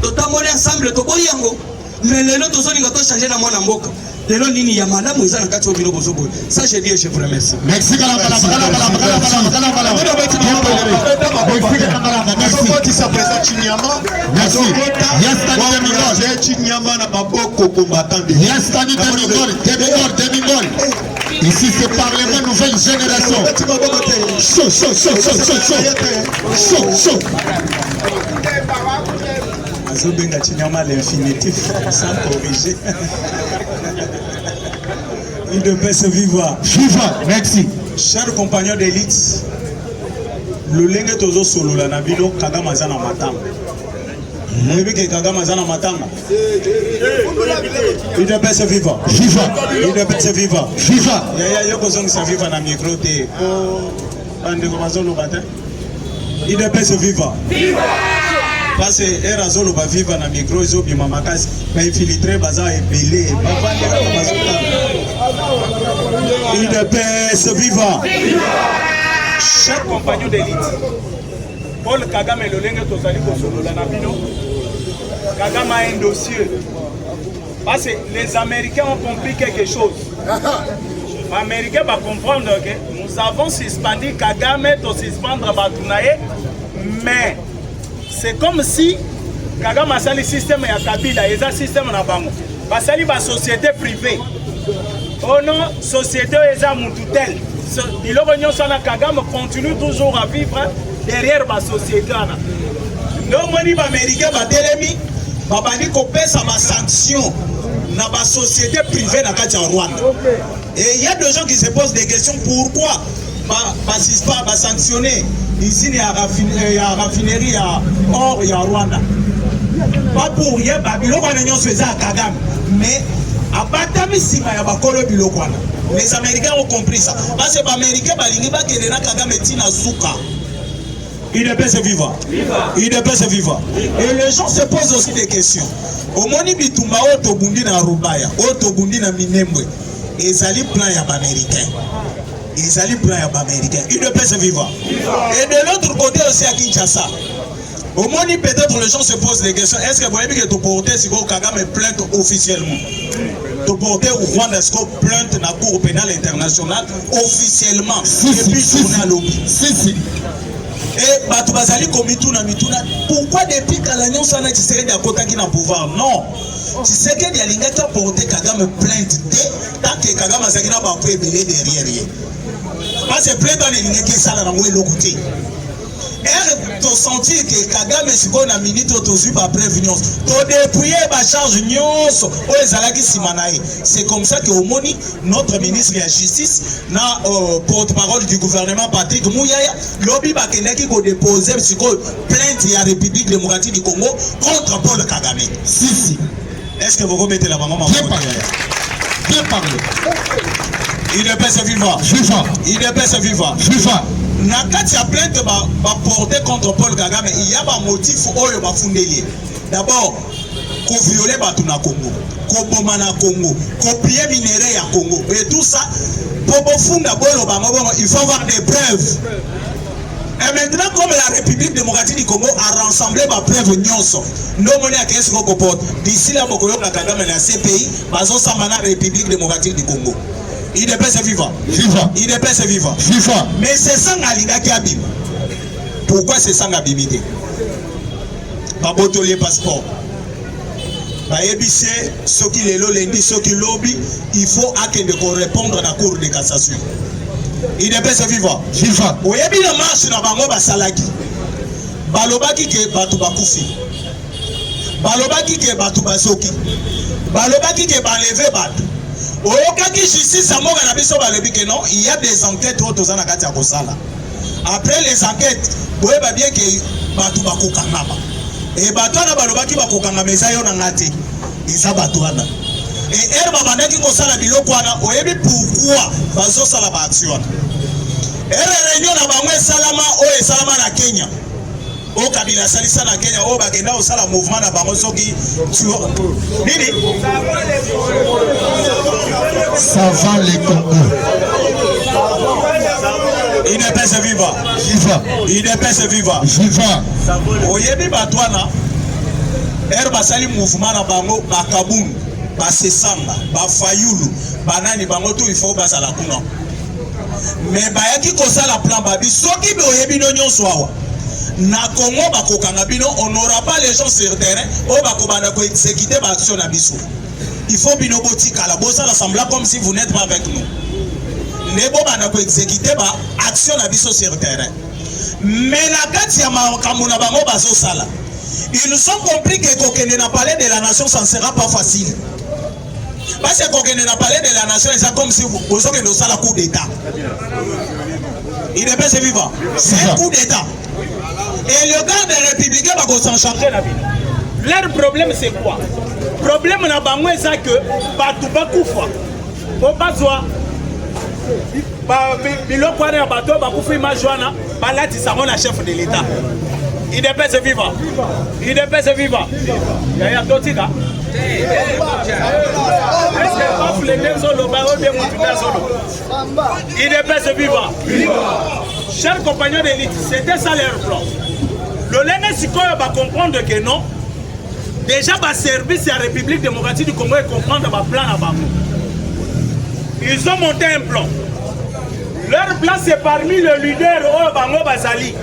Speaker 4: totamboli ensemble toboyi yango mais lelo tozolinga to changer na mwana mboka lelo nini ya malamu eza na kati obino bozobo. Ça je dis je vous remercie.
Speaker 5: Merci kala. Merci sa présence Chinyama. Merci. Yastani Demigol. Chinyama na baboko combattant. Yastani Demigol. Ici c'est Parlement nouvelle génération. Chaud.
Speaker 4: Azobenga Chinyama l'infinitif sans corriger. Il devait se vivre.
Speaker 5: Merci.
Speaker 4: Chers compagnons d'élite, le lenge tozo solo la nabilo Kagame azana matanga. Mwebi ke Kagame azana matanga. Il devait se vivre. Il devait se vivre. Yaya yoko zong sa vivre na micro te. Bande ko bazolo bata. Il devait se vivre. Parce que era zolo ba vivre na micro zo bi mamakasi ba infiltrer baza ebelé ba vande ko bazota. Il devait se vivre. Chers compagnons d'élite, Paul Kagame et le Lenge Tozali Kosolo Lanabino, Kagame a un dossier. Parce que les Américains ont compris quelque chose. Les Américains vont comprendre que nous avons suspendu Kagame pour suspendre Batunaye, mais c'est comme si Kagame a sali système ya Kabila, et ça système na bango. Basali ba société privée. Oh non, société eza mututel. Biloko nyonso na Kagame continue toujours à vivre derrière la société. Donc moni ba américain ba telemi ba bandi kopesa ma sanction na ba société privée na kati ya Rwanda. Et il y a des gens qui se posent des questions pourquoi ba sanctionner ici il y a raffinerie ya or ya Rwanda. Pas pour rien ba biloko nyonso eza Kagame mais abatami sima ya bakolo biloko wana. Les Américains ont compris ça. Parce que les Américains balingi ba kelena Kagame tina suka. Il ne peut se vivre. Il ne peut se vivre. Et les gens se posent aussi des questions. Au moni bitumba otobundi na Rubaya, otobundi na Minembwe. Ezali plan ya Américain. Ezali plan ya Américain. Il ne peut se vivre. Et de l'autre côté aussi à Kinshasa. Au moins, peut-être les gens se posent des questions. Est-ce que vous voyez que tu portais si Kagame plainte officiellement? Tu portais au Rwanda plainte dans la Cour pénale internationale officiellement. Et puis tourner à l'ONU. Et Batubazali Komituna Mituna. Pourquoi depuis Kalanyon Sana Tshisekedi a Kotaki na pouvoir? Non. Tshisekedi a l'ingénieur qui a porté Kagame plainte tant que Kagame a Zagina Bakou est belé derrière. Parce que plainte dans l'ingénieur qui est salé dans le côté. Et tu sentis que Kagame si on a minute tu pas prévenir tu dépouiller ba charge nyonso o ezalaki simanaï. C'est comme ça que au moni notre ministre de la justice na porte-parole du gouvernement Patrick Mouyaya lobby ba kenaki ko déposer siko plainte ya République démocratique du Congo contre Paul Kagame. Si. Est-ce que vous remettez la maman? Bien parlé. Il ne peut se vivre. Il ne peut se vivre. Na kati ya plainte ba porter contre Paul Kagame, il y a un motif oyo ba fundeli. D'abord, ko violer batu na Congo, ko boma na Congo, ko piller minerai ya Congo. Et tout ça, pour funda bolo ba ngobo, il faut avoir des preuves. Et maintenant, comme la République démocratique du Congo a rassemblé ma preuve nyonso, no moni a qu'est-ce qu'on comporte. D'ici là, beaucoup de Kagame na CPI, bazo samana République démocratique du Congo. Il ne peut se vivre. Il ne peut se vivre. Mais c'est ça Ngalinga qui abîme. Pourquoi c'est ça Ngabimité? Babotolier passeport. Baébissé, ceux qui les lundi, ceux qui lobby, il faut répondre à la Cour de cassation. Il ne peut se vivre. Oui, il y a marche dans Bango Basalaki. Balobaki ke Batu Bakufi. Balobaki ke Batu Basoki. Balobaki ke Baleve Batu. Justice non, il y a des enquêtes après les enquêtes, vous voyez bien que Batu Bakukangaba. Et Batouana Balobaki Bakukanga Mesayo Nangati. Isa Batouana. Et Herba Bandaki Kosala Bilokwana, vous voyez pourquoi Bazo Salaba Action. Et réunion à Bangwe Salama, ou Salama na Kenya. Au Kabila Salisa na Kenya, au Bagenda, au Sala mouvement na Bangosoki. Nini?
Speaker 5: Ça va les Congo.
Speaker 4: Il ne peut se vivre. Il ne peut se vivre. Oyebi Batouana, Herba Sali mouvement na Bango, Bakaboun. basesanga bafayulu banani bango tu il faut basala kuna mais bayaki kosala plan babi soki boyebi no nyonso awa na Congo bakokanga bino on n'aura pas les gens sur terrain o bakobanda ko exécuter ba action na biso il faut bino botikala bosala semblant comme si vous n'êtes pas avec nous nebo banda ko exécuter ba action na biso sur terrain mais na kati ya makambo na bango bazosala ils ont compris que kokende na palais de la nation ça ne sera pas facile parce que kokende na palais de la nation c'est comme si vous avez le coup d'état il est pas vivant c'est un coup d'état et le garde républicain va s'enchanter la vie. Leur problème c'est quoi? Le problème na bango c'est que batou bakufa au bazwa ba biloko na bato bakufa majwana balati ça la chef de l'état. Il est pas vivant. Il est pas vivant. Yaya Totika. Il est pas vivant. Chers compagnons d'élite, c'était ça leur plan. Le Léné-Sikoyo va comprendre que non. Déjà, le service de la République démocratique du Congo va comprendre le plan à Bamou. Ils ont monté un plan. Leur plan, c'est parmi le leader au Bango Bazali.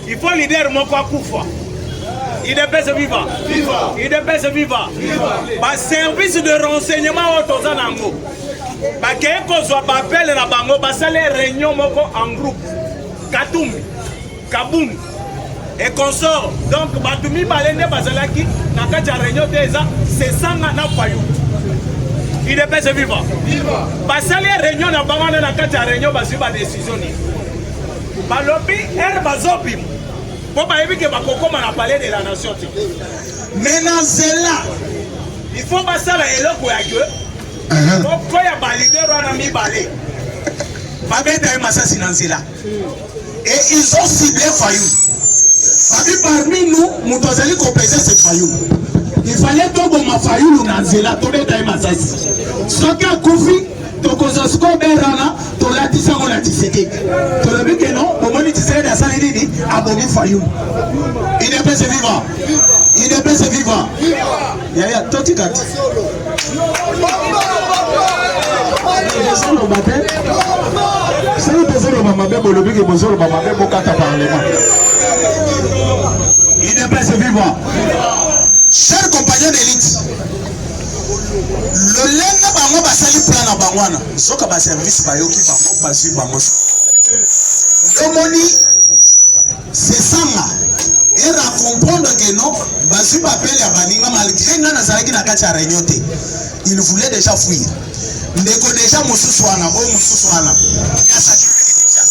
Speaker 4: Il faut leader Moko Koufa. Il est pas vivant. Il est pas vivant. Le service de renseignement au Tozanango. Bakeko soit appel na bango basale réunion moko en groupe. Katumbi, Kaboum et consort. Donc Batumi Balende Bazalaki na kati réunion déjà c'est sanga na payu. Il est pas vivant. Basale réunion na bango na kati réunion basu ba décision ni. Balobi bazobi. Pour pas éviter que bakokoma na palais de la nation. Maintenant c'est là. Il faut passer à eloko ya Dieu. Pourquoi il y a des leaders qui ont mis et ils ont ciblé Fayou. Parmi nous, nous avons complété ce Fayou. Il fallait que ma Fayou dans Zela, tout le temps Massassi. Ce qui a Koufi, Tokozosko Berana, Tolatissa Monatiseke. Tu l'as vu que non, au moment où tu serais dans la salle de abonné Fayou. Il n'est pas vivant. Il n'est pas vivant. Il y a tout qui a dit. Il n'est pas vivant. Chers compagnons d'élite, le lenga bango basali plan na bangwana soka ba service ba yoki bango basu bango domoni c'est sanga et ra comprendre que non basu ba pele ya baninga malgré nana zalaki na kati ya réunion te il voulait déjà fuir ndeko déjà mususu wana o mususu wana yasa déjà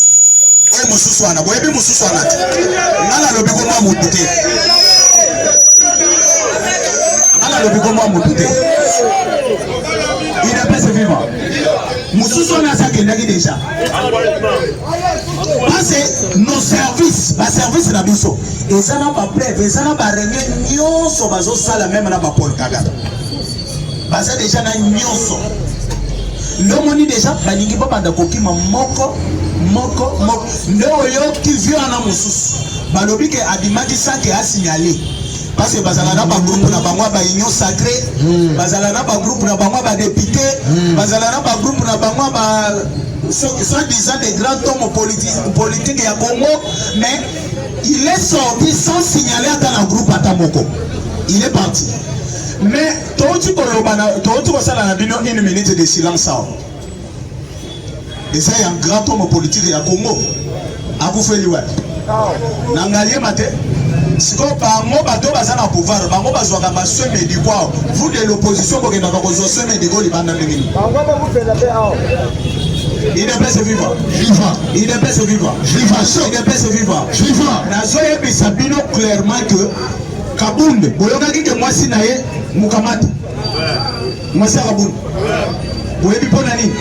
Speaker 4: o mususu wana boyebi mususu wana nana lobi ko mwa mutu te nana lobi ko mwa mutu te il est pas vivant mususu wana sa kendaki déjà parce que nos services ba service na biso ezana ba preuve ezana ba réunion nyonso bazo sala même na ba Paul Kagame baza déjà na nyonso l'homme déjà balingi babanda kokima moko ndeo yo qui vient na mususu balobi ke abimaki sake a signalé parce que bazala na ba groupe na bangwa ba union sacrée bazala na ba groupe na bangwa ba député bazala na ba groupe na bangwa ba soi-disant des grands hommes politiques ya Congo mais il est sorti sans signaler à un groupe à Tamoko il est parti. Mais tu as une minute de silence. Et ça, il y a un grand homme politique à Congo. A Koufé Lioué. Nangalie Mate. Si vous avez un pouvoir, vous de l'opposition, vous avez un il n'est pas vivant. Il n'est pas vivant. Il n'est pas vivant. Nazoye Sabino clairement que Kabound, boyokaki ke mwasi na ye mukamata. Mwasi Kabound. Boyebi pona nini?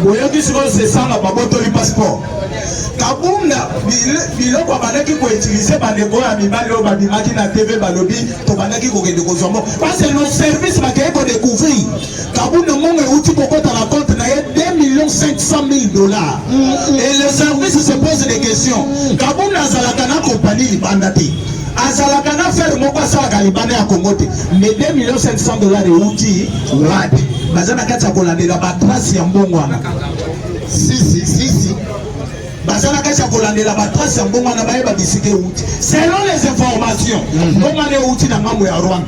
Speaker 4: Boyoki siko se sanga baboto li passeport. Kabound biloko banaki ko utiliser bandeko ya mibali o babimaki na TV balobi to banaki ko kende ko zombo. Parce que nos services bakay ko découvrir. Kabound monge uti kokota la compte na ye 2 500 000 $. Et le service se pose des questions. Kabound azalaka na compagnie libandati.
Speaker 5: azalaka na faire moko asalaka libanda ya Congo te mais $2,500,000 euti wapi baza na kati ya kolandela batrace ya mbongo wana si baza na kati ya kolandela batrace ya mbongo wana bayeba bisika euti selon les informations mbongo wana euti na ngambo ya Rwanda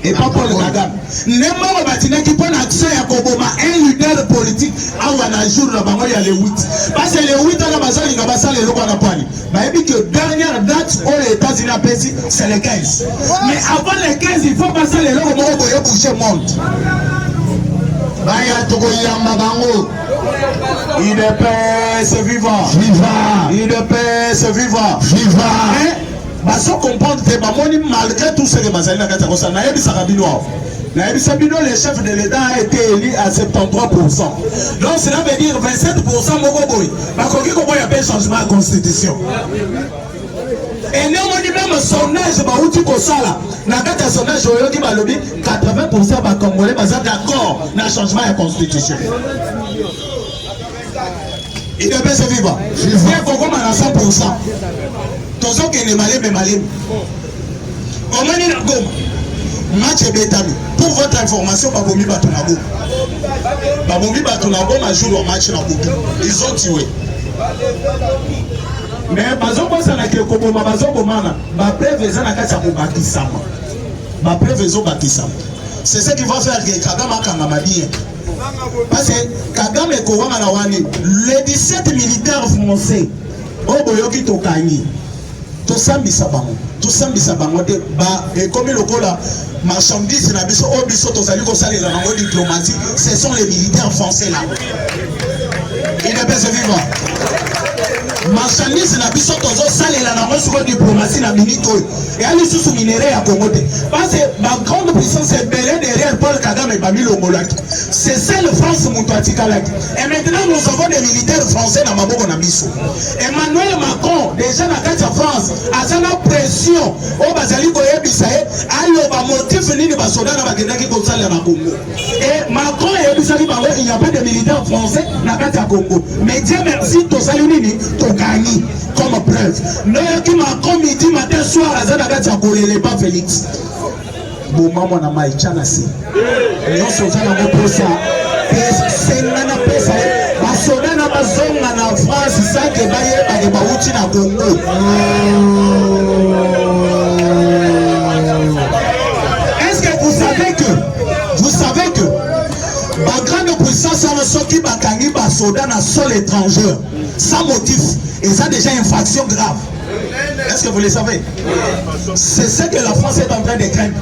Speaker 5: et pas Paul Kagame nemoko batinaki mpo na action ya koboma un leader politique awa na jour na bango ya le 8 parce que le 8 ana bazalinga basala eloko wana pwani bayebi que dernière date oyo les États-Unis apesi c'est le 15 mais avant le 15 il faut basala eloko moko boye boucher monde baya tokoyamba bango UDPS vivant UDPS vivant baso comprendre que bamoni malgré tout ce que bazali na kati ya kosa nayebisaka bino awa nayebisa bino le chef de l'État a été élu à 73%. Donc cela veut dire 27% moko boy bakoki koboya pe changement ya constitution et néomoni même sondage bauti kosala na kati ya sondage oyoki balobi 80% ba congolais baza d'accord na changement ya constitution il devait se vivre il faut comme à 100%. Tozo kene malem omani na Goma match betami pour votre information babomi bato na Goma jour au match na Goma ils ont tué mais bazo kosa na ke koboma bazo bomana ba preuve eza na kati ya kobakisama ba preuve ezo bakisama c'est ce qui va faire que Kagame akangama bien parce que Kagame kowanga na wani les 17 militaires français oboyoki tokangi tosambisa bango te ba ekomi lokola marchandise na biso o biso tozali kosalela nango diplomatie ce sont les militaires français là il ne peut se vivre marchandise na biso tozosalela nango siko diplomatie na minute oyo eya lisusu minere ya Congo te parce que ma grande puissance ebele derrière Paul Kagame bamilongolaki c'est ça le France moto atikalaki et maintenant nous avons des militaires français na maboko na biso Emmanuel Macron déjà na kati ya France aza na pression oyo bazali koyebisa ye aloba motif nini basoda na bakendaki kosalela na Congo et Macron eyebisaki bango il n'y a pas de militaires français na kati ya Congo mais Dieu merci tosali nini gagné comme preuve. Mais qui m'a commis matin soir à Zanagatia Kolele pas Félix. Bon maman na maichana si. Nous sommes à la posa. C'est nana pesa. Basoda na bazonga na France ça que baye ba bauti na Congo. Est-ce que vous savez que la grande puissance à ceux qui bakangi basoda na sol étranger sans motif et ça déjà une infraction grave. Est-ce que vous le savez? C'est ce que la France est en train de craindre.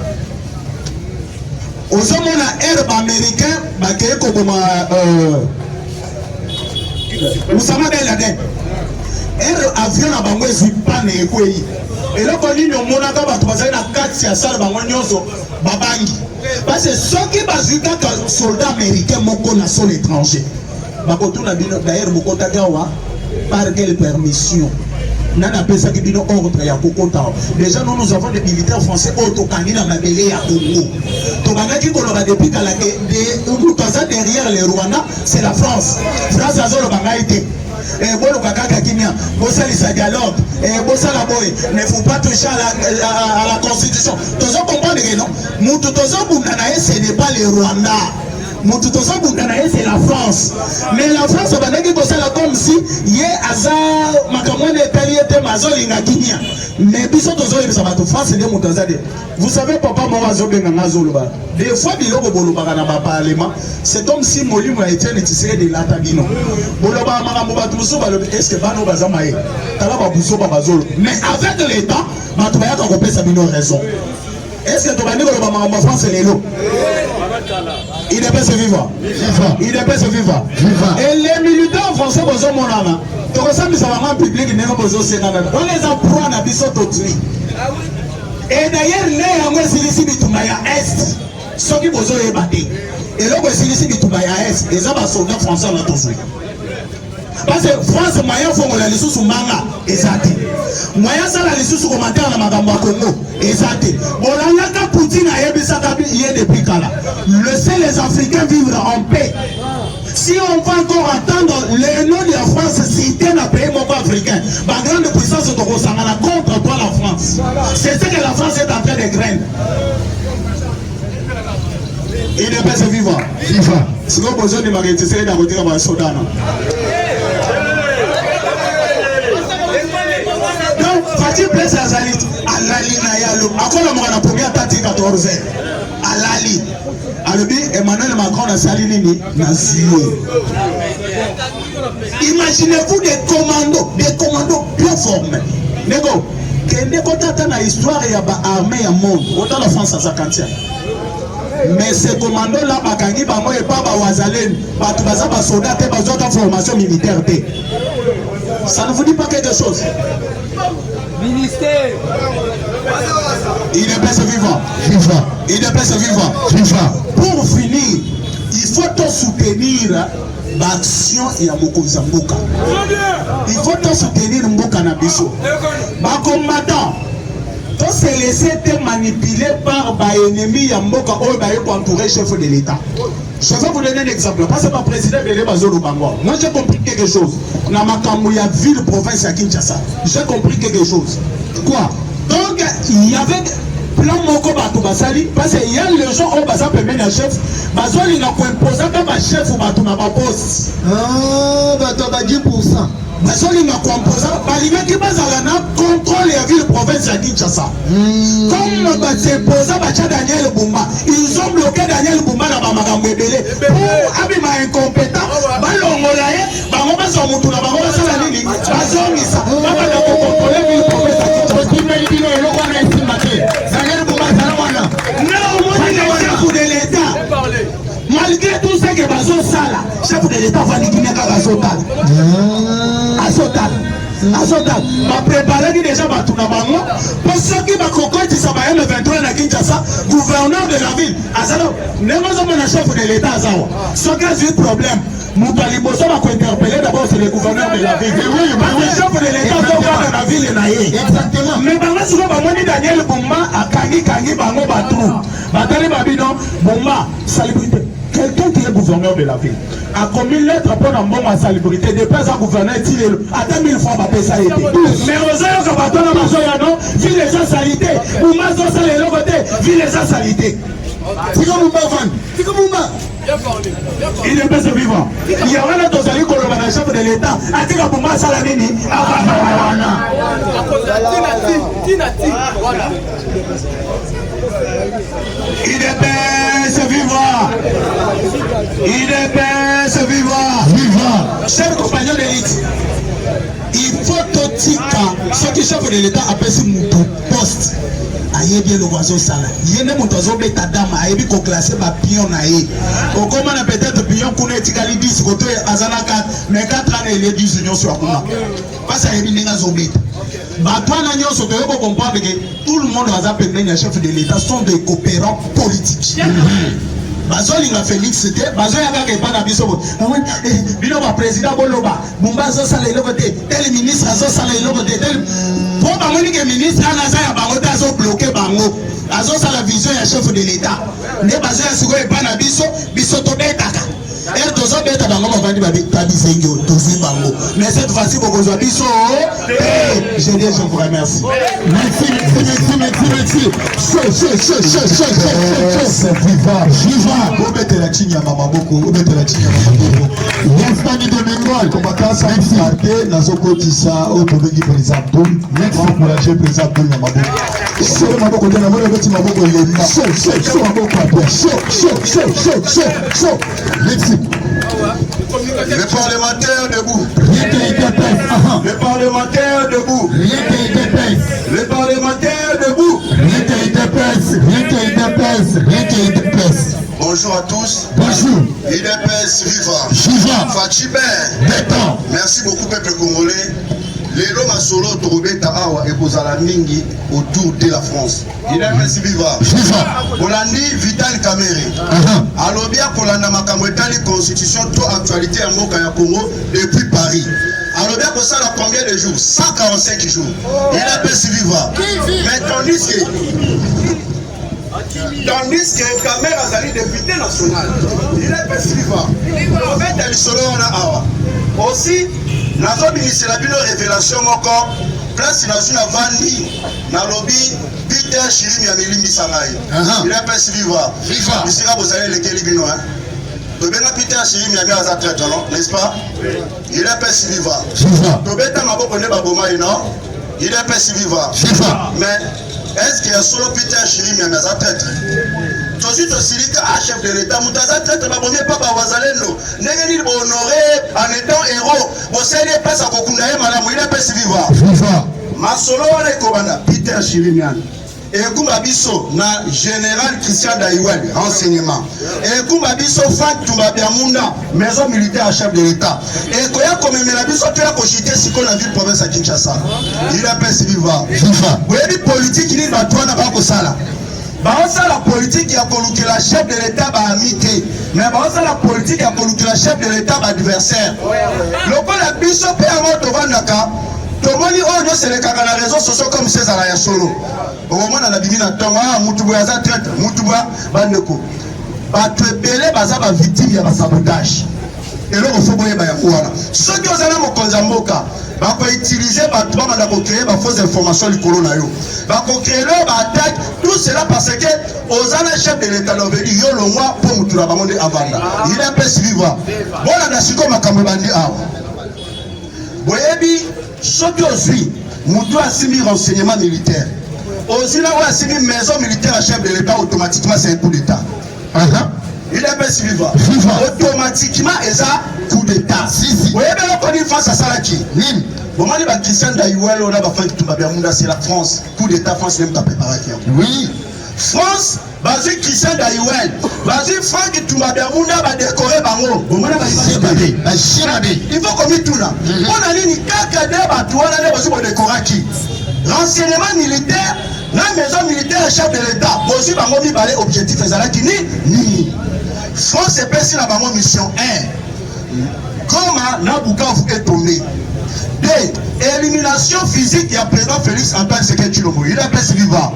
Speaker 5: Aux hommes on a herbe américain bakeye koboma Oussama Ben Laden. Herbe avion na bango ezwi pane ekweyi. Eloko nini omonaka bato bazali na kati ya sala bango nyonso babangi. Parce que ceux qui bazwi kaka soldat américain moko na sol étranger. Bakotuna bino d'ailleurs mokotagawa par quelle permission? Nana pesa ki bino ordre ya kokota. Déjà nous avons des militaires français autocani na mabele ya Congo. Tobangaki koloba depuis kala que derrière les Rwanda, c'est la France. France azolo bangaite. Et bon kaka kimia, bosali sa dialogue, et bosala boy, ne faut pas toucher à la constitution. Tozo comprendre que non, mutu tozo bundana ce n'est pas les Rwanda. Mutu tozo bundana c'est la France. Mais la France banaki bosala comme si ye aza makamone taliete mazoli ngakimia. Mais biso tozo yebisa bato France de mutu azade. Vous savez papa moi azobenga ngazoloba. Des fois biloko bolobaka na ba parlement, c'est comme si Molimo a été tiré de l'atabino. Boloba makambo bato muso balobi est-ce que bano bazamaye? Tala ba buso ba bazolo. Mais avec l'État, bato bayaka kopesa bino raison. Est-ce que tu vas dire que ma France est l'élo? Il ne peut se vivre. Il ne peut se vivre. Et les militaires français, on les apprend à Bissototri. Et d'ailleurs, les Anglo-Silisi Bitumaya Est, ceux qui vous ont ébattu. Et là, les Silisi Bitumaya Est, les soldats français ont tous. Parce que France, moyen font la licence sous manga, exacté. Moyen ça la licence sous commentaire dans Magamba Congo, exacté. Bon, là, la Poutine a émis sa cabine hier depuis Kala. Laissez les Africains vivre en paix. Si on va encore attendre le nom de la France, si tu es un pays africain, ma grande puissance de Rosangana contre toi la France. UDPS viva. Viva. Si vous besoin de m'arrêter, c'est de retirer ma soda. Donc, Fatih Place Azali, Alali Nayalo, encore le mois de la première tati 14 heures. Alali. Alobi, Emmanuel Macron a sali nini Nazio. Imaginez-vous des commandos bien formés. Nego, kende kotata na histoire ya ba armée ya monde. Autant la France à sa quantième. Mais ces commandos là, bakangi bango et pas ba wazalen, batu baza ba soldat te bazo ta formation militaire te. Ça ne vous dit pas quelque chose?
Speaker 6: Ministère.
Speaker 5: UDPS vivant. Viva. UDPS vivant. Viva. Pour finir, il faut te soutenir l'action et à Mokoza Mboka. Il faut te soutenir Mboka Nabiso. Ba combattant, to se laisser te manipuler par ba ennemi ya Mboka ou ba yo entourer chef de l'État. Je vais vous donner un exemple. Parce que ma président Bélé Bazolo Bangwa. Moi j'ai compris quelque chose. Dans ma Kamouya ville, province à Kinshasa. J'ai compris quelque chose. Quoi? Donc il y avait plan Moko Batou Basali. Parce qu'il y a les gens au Basa Pemena chef. Bazoli n'a pas imposé comme chef ou Batou n'a pas poste.
Speaker 6: Ah, Batou a 10%.
Speaker 5: Bazoli n'a pas imposé. Balima qui bazalana contrôle la ville, province à Kinshasa. Comme Batsé Posa Bacha Daniel Bumba. Ils ont bloqué Daniel Bumba dans Bamagambe Belé. Pour Abima incompétent. Balongolaye. Bamoma Zamoutouna. Bamoma Salanini. Bazomi ça. Baba n'a pas contrôlé la ville, province à Kinshasa. Malgré tout ce que Bazo Sala, chef de l'État va nous dire qu'à Azotal. Azotal. Ma préparé déjà Batuna Bango. Pour ceux qui m'a concocté, ça va le 23 à Kinshasa, gouverneur de la ville. Azalo, n'est pas un chef de l'État Azawa. Ce qui a eu problème. Moutali Bosso m'a interpellé d'abord c'est le gouverneur de la ville. Oui, le chef de l'État dans la ville est naïe. Exactement. Mais Bango souvent Bamoni Daniel Bumba a Kangi Bango Batrou. Batali Babino Bumba salubrité. Quelqu'un qui est gouverneur de la ville a commis lettre pour un bon à salubrité de pas un gouverneur à 2000 fois ça a été. Mais aux heures que Baton a non, ville les gens salité. Bumba doit saler le côté, ville les gens salité. Tika Bumba. Il est pas vivant. Il y a un autre salut qu'on a chef de l'État. A Tika Bumba Salamini. UDPS vivant. UDPS vivant. Chers compagnons d'élite, il faut totika ceux qui chef de l'État appellent ce poste. Aïe bien le oiseau sala. Il y a un oiseau bêta dame aïe bien qu'on classe ma pion aïe. Au comment on a peut-être pion qu'on est égali 10 côté azana 4 mais 4 ans il est 10 unions sur Akuna. Parce que il y a un zobé. Bah toi n'ayons sauté pour comprendre que tout le monde va appeler les chefs de l'État sont des coopérants politiques. Bazoli nga Félix c'était Bazoli aga ke bana biso bino ba président boloba Bumba zo sala ile côté tel ministre zo sala ile côté tel pour ba moni ke ministre ana za ya bango ta zo bloquer bango azo sala vision ya chef de l'État ne Bazoli siko e bana biso to betaka elle to zo beta bango bavandi ba bisengo to zi bango mais cette fois-ci boko zo biso je vous remercie. Merci. Vous mettez la chigne à Mama Boko, Yastani de Bengal, comme à ça, marqué, Nazoko Tissa, au Toubegi président, encourager président Maboko. C'est le Maboko de la mode de Maboko, il est chaud, Merci. Les parlementaires debout. Les parlementaires debout. Les parlementaires debout. Bonjour à tous. Bonjour. UDPS vivant. Fatibé. Merci beaucoup peuple congolais. Les Roma solo Torobeta Awa et Bozala Mingi autour de la France. UDPS vivant. Bolandi Vital Kamere. Alobia Kolanda Makamwetali Constitution to actualité à Moka ya Congo depuis Paris. Alobia Kosala combien de jours? 145 jours. UDPS vivant. Mais tandis que Kamera Zali député national, il est vivant. En fait, il solo on a awa. Aussi, la zone ministère la révélation encore place nationale Vandi, na lobby Peter Chirimi ya Milimbi Sangai. Il a pas vivre. Viva. Ici là vous allez les Kelibino hein. Tobena Peter Chirimi ya Miaza traite non, n'est-ce pas? Il a pas vivre. Viva. Tobeta maboko ne baboma non. Il a pas vivre. Viva. Mais est-ce qu'il y a solo Peter Chirimi ya Miaza traite? Tosi Tosilika chef de l'État Moutaza traite babomie papa wazalendo. Nengeni honoré en étant héros. Vous savez pas ça kokunda madame, il a pas vivre. Viva. Masolo wana ekobana Peter Chirimian ekumba biso na général Christian Daiwel renseignement ekumba biso Frank Tumbabiamunda maison militaire à chef de l'État ekoya komemela biso toya kochite siko na ville province à Kinshasa il appelle Viva oui politique ni batwana ba kosala la politique ya kolukela chef de l'État ba amité mais la politique ya kolukela chef de l'État ba adversaire lokola biso pe amoto vandaka tomoni oyo c'est les kaka na réseaux sociaux comme ces ala ya solo au moment na bibina tonga mutubu za traite mutubu bandeko bato ebele baza ba victime ya ba sabotage eloko fo boye ba ya kuana ceux qui ozana mokonza mboka ba ko utiliser bato ba manda ko créer ba fausses informations likolo na yo ba ko créer ba attaque tout cela parce que ozana chef de l'État l'obedi yo lo moi pour mutula ba monde avanda il est pas vivant bona na siko makambo bandi awa boyebi soki ozwi mutu asimi renseignement militaire ozwi na oyo asimi maison militaire à chef de l'État automatiquement c'est un coup d'état il est pas vivant automatiquement eza coup d'état boyebi elokoni France asalaki nini bomani ba Christian Daiwel ona ba Frank Tumbabiamunda c'est la France coup d'état France même pas préparé oui France Bazi Christian Daiwel Bazi Frank Tumbabiamunda ba décorer bango bomana ba shirabe il faut comme tout là on a nini kaka de ba tuana ne bazi bo décoraki renseignement militaire na maison militaire chef de l'État bozi bango mi balé objectif ezalaki ni France est passé na bango mission 1 Goma na Bukavu est tombé 2 élimination physique ya président Félix Antoine Tshisekedi Tshilombo il a pas vivant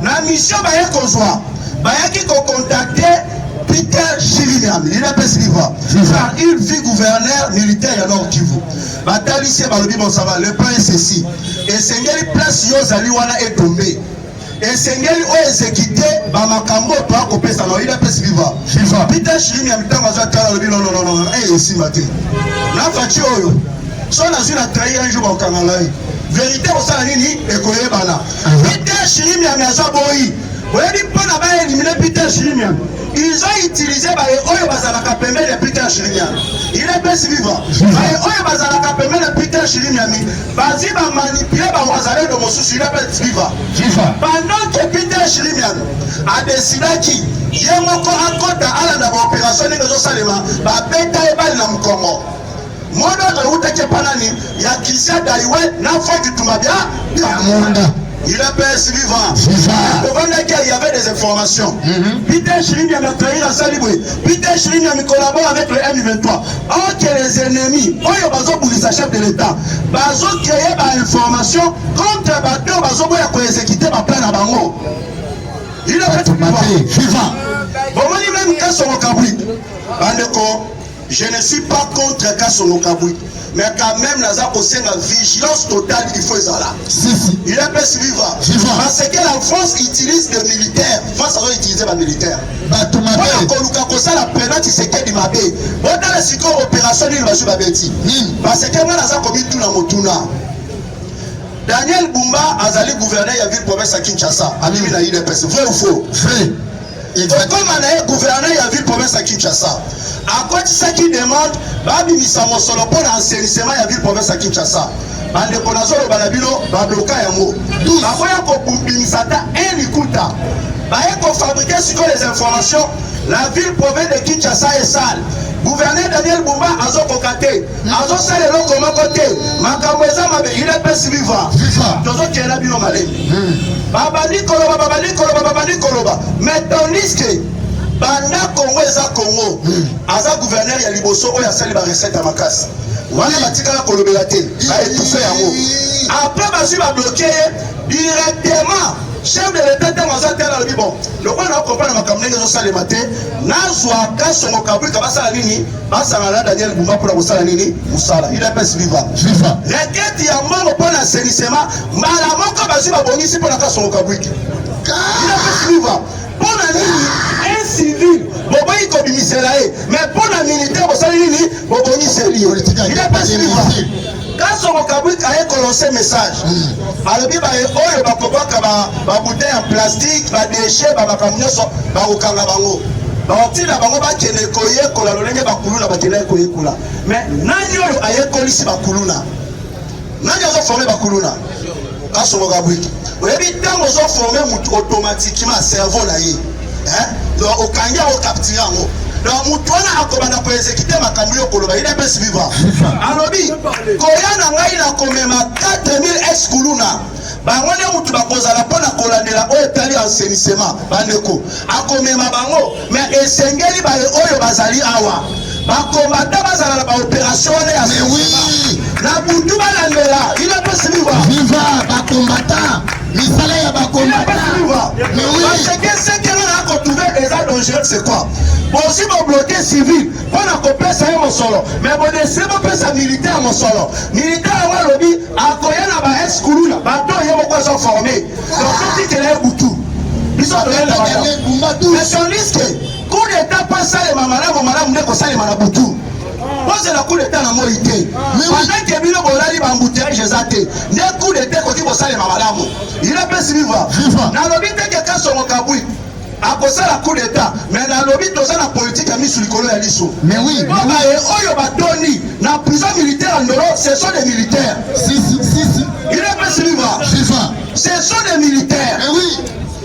Speaker 5: na mission ba yekozwa bayaki ko contacter Peter Chirimian il a pas vivant car il vit gouverneur militaire à Nord Kivu batalisi balobi bon ça va le plan est ceci et sengeli place yozali wana est tombé et sengeli o exécuté ba makambo to akopesa no il a pas vivant Peter Chirimian mitango za tala lobi non et ici matin na fachi oyo so na zina trahi un jour au Kangalai vérité au sala nini ekoyebana Peter Chirimian aza boyi boyebi pona ba éliminer Peter Chirimian ils ont utilisé ba oyo bazalaka pembeni de Peter Chirimian il est pas vivant ba oyo bazalaka pembeni de Peter Chirimian bazi ba manipuler ba wazale de mosusu il est pas vivant pendant que Peter Chirimian a décidé qui yemoko akota ala na opération ni zo salema ba beta ebali na mkongo Mondo utake panani ya Christian Daiwel na Frank Tumbabiamunda il a pas vivant il y avait des informations Peter Chirimian a trahi la saliboué Peter Chirimian a collaboré avec le M23 or que les ennemis oyo bazo boulisa chef de l'État bazo créer ba information contre bato bazo boya ko exécuter ba plan na bango il a pas vivant bomoni même ka son kabwi bandeko je ne suis pas contre Kassono Kabouit, mais quand même, nous avons aussi une vigilance totale, il faut ça là. Il est pas vivant. Parce que la France utilise des militaires. La France a utilisé les militaires. Parce que la pénalité, c'est qu'elle m'a dit. Dans la opération, il va jouer parce que moi, nous avons commis tout dans mon tournant. Daniel Bumba a allé gouverner la ville province à Kinshasa. Amimina, il est pas vrai ou faux? Vrai. Comme on est gouverneur de la ville province à Kinshasa, à quoi ça qui demande, Babi Misamo Solo pour l'enseignement de la ville province à Kinshasa. Bande Konazolo Balabino, Babloka Yamo. Baboya Kopumisata, Elikuta. Baye ko fabriquer sur les informations, la ville province de Kinshasa est sale. Gouverneur Daniel Bumba Azo Kokate, Azo Salelo comme côté, Makamweza Mabe, il est pas vivant. Tozo Kena Bino Malé. Babani Koloba, mais tandis que Banda Congo eza Congo, Aza gouverneur ya Liboso oya sali ba recette à Makasi. Wana batika la kolobela te, a étouffé yango. Après basi ba bloquer directement chef de l'état te maza te la bon le quoi na comprendre makamne ngezo sale maté nazwa kaso ngokabri kabasa nini basa na Daniel Bumba pour la sala nini musala il est pas viva requête ya mongo pour l'assainissement mala moko bazi babongisi pour la kaso ngokabri il est pas viva pour la nini un civil bobo iko bimiselae mais pour la militaire bosali nini bobongisi lié il est pas viva quand son vocabulaire a lancé message alobi ba oyo bakobaka ba bouteille en plastique ba déchets ba bakamnyoso ba kokanga bango ba otina bango ba kene koye kola lolenge bakuluna ba kene koye kula mais nani oyo ayekolisi bakuluna nani azo former bakuluna quand son vocabulaire oyebi tango zo former mutu automatiquement cerveau na ye donc okanga o capturer ngo donc mutwana akobana ko exécuter makambo yo koloba il est pas vivant alobi koyana ngai na komema 4000 ex-kuluna bango ne mutu bakozala pona kolandela oyo tali assainissement bandeko akomema bango mais esengeli ba oyo bazali awa bakomata bazala na baopération ya na butu balandela il est pas vivant bakomata misala ya bakomata mais oui parce que ce que l'on a retrouvé est dangereux c'est quoi aussi mon bloqué civil pour la copesa ya mosolo mais bon c'est pas pesa militaire mosolo militaire wa lobi akoya na ba eskuluna bato ye moko so formé donc c'est que les butu biso do yenda ba mais son risque coup d'état pas ça les mamala ne ko ça les mana butu pose la coup d'état na moité pendant que bino bolali ba embouteillage ezate ne coup d'état ko ti bosale mamala mo il est pas vivant na lobi te que quand son kabui à cause de la coup d'état mais dans le but de la politique a mis sur le colon à l'issue mais oui oyo batoni na prison militaire en Europe ce sont des militaires si il est pas vivant ce sont des militaires mais oui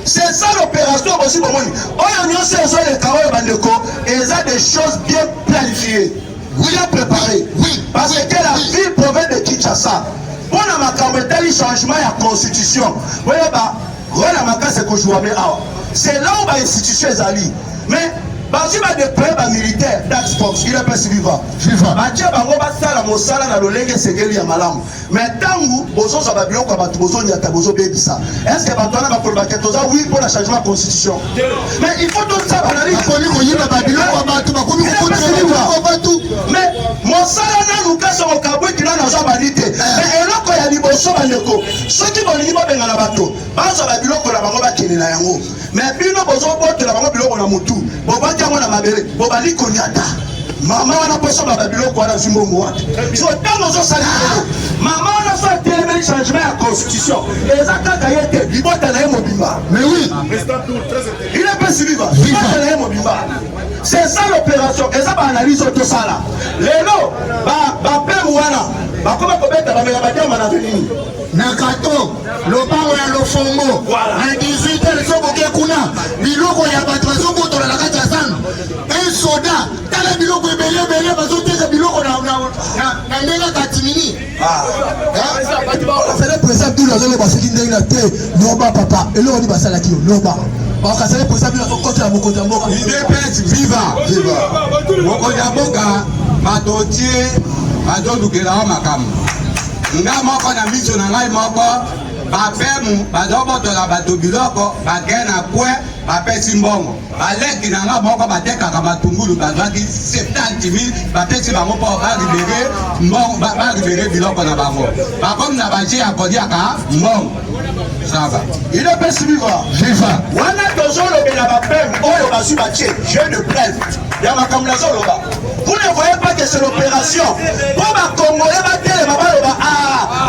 Speaker 5: c'est ça l'opération aussi pour moi oyo nyo c'est ça les kawo bandeko et ça des choses bien planifiées bien préparées parce que la ville provient de Kinshasa pour la makambo tali changement ya constitution oyo ba voilà makase ko jouer awa c'est là où l'institution est allée. Mais, si on a déployé les militaires d'Axfox, il est pas vivant. Batia bango basala mosala na lolenge segeli ya malamu. Mais tangu bozo za babilo kwa batu bozo nyata bozo bebisa. Est-ce que batona ba kolbake toza oui pour le changement de constitution. Mais il faut tout ça banaliser. Ko ni ko yiba babilo kwa batu bakomi ko contre batu. Mais mosala na luka so kabwe kila na za balite. Mais eloko ya liboso bandeko. Soki bolingi babenga na bato. Bazo babilo ko na bango bakene na yango. Mais bino bozo bote la bango biloko na mutu. Bobati yango na mabele. Bobali konyata. Mama wana poso ba biloko wana zimbongo wapi. So tango zo sali. Mama wana so télémé changement ya constitution. Ezaka kayete libota na yemo bimba. Mais oui. Il est pas vivant. Libota na yemo bimba. C'est ça l'opération. Et ça ba analyse auto sala. Lelo ba pemu wana. Ba koma kobeta ba mela badiama na venini. Nakato lopango ya lofongo na 18h soboke kuna biloko ya bato bazobotola na kati ya sana un soda tala biloko ebele bazoteka biloko na ndenge katimini basala président tout lazolo baseki ndenge na te loba papa eloko ni basalaki yo loba bakasala président bila kokote na mokonzi ya mboka idps viva mokonzi ya mboka batotie bazolukela makambo nga moko na miso na ngai moko bapemu bazobotola bato biloko bakee na kwe bapesi mbongo baleki na nga moko batekaka matungulu bazwaki 70 000 bapesi bango mpo baribere biloko na bango bakomi na baje ya koliaka mbongo sava il est pesi viva wana tozolobela bapemu oyo bazwi batie jeu de preuve ya makambo nazoloba. Vous ne voyez pas que c'est l'opération pour ma Congolais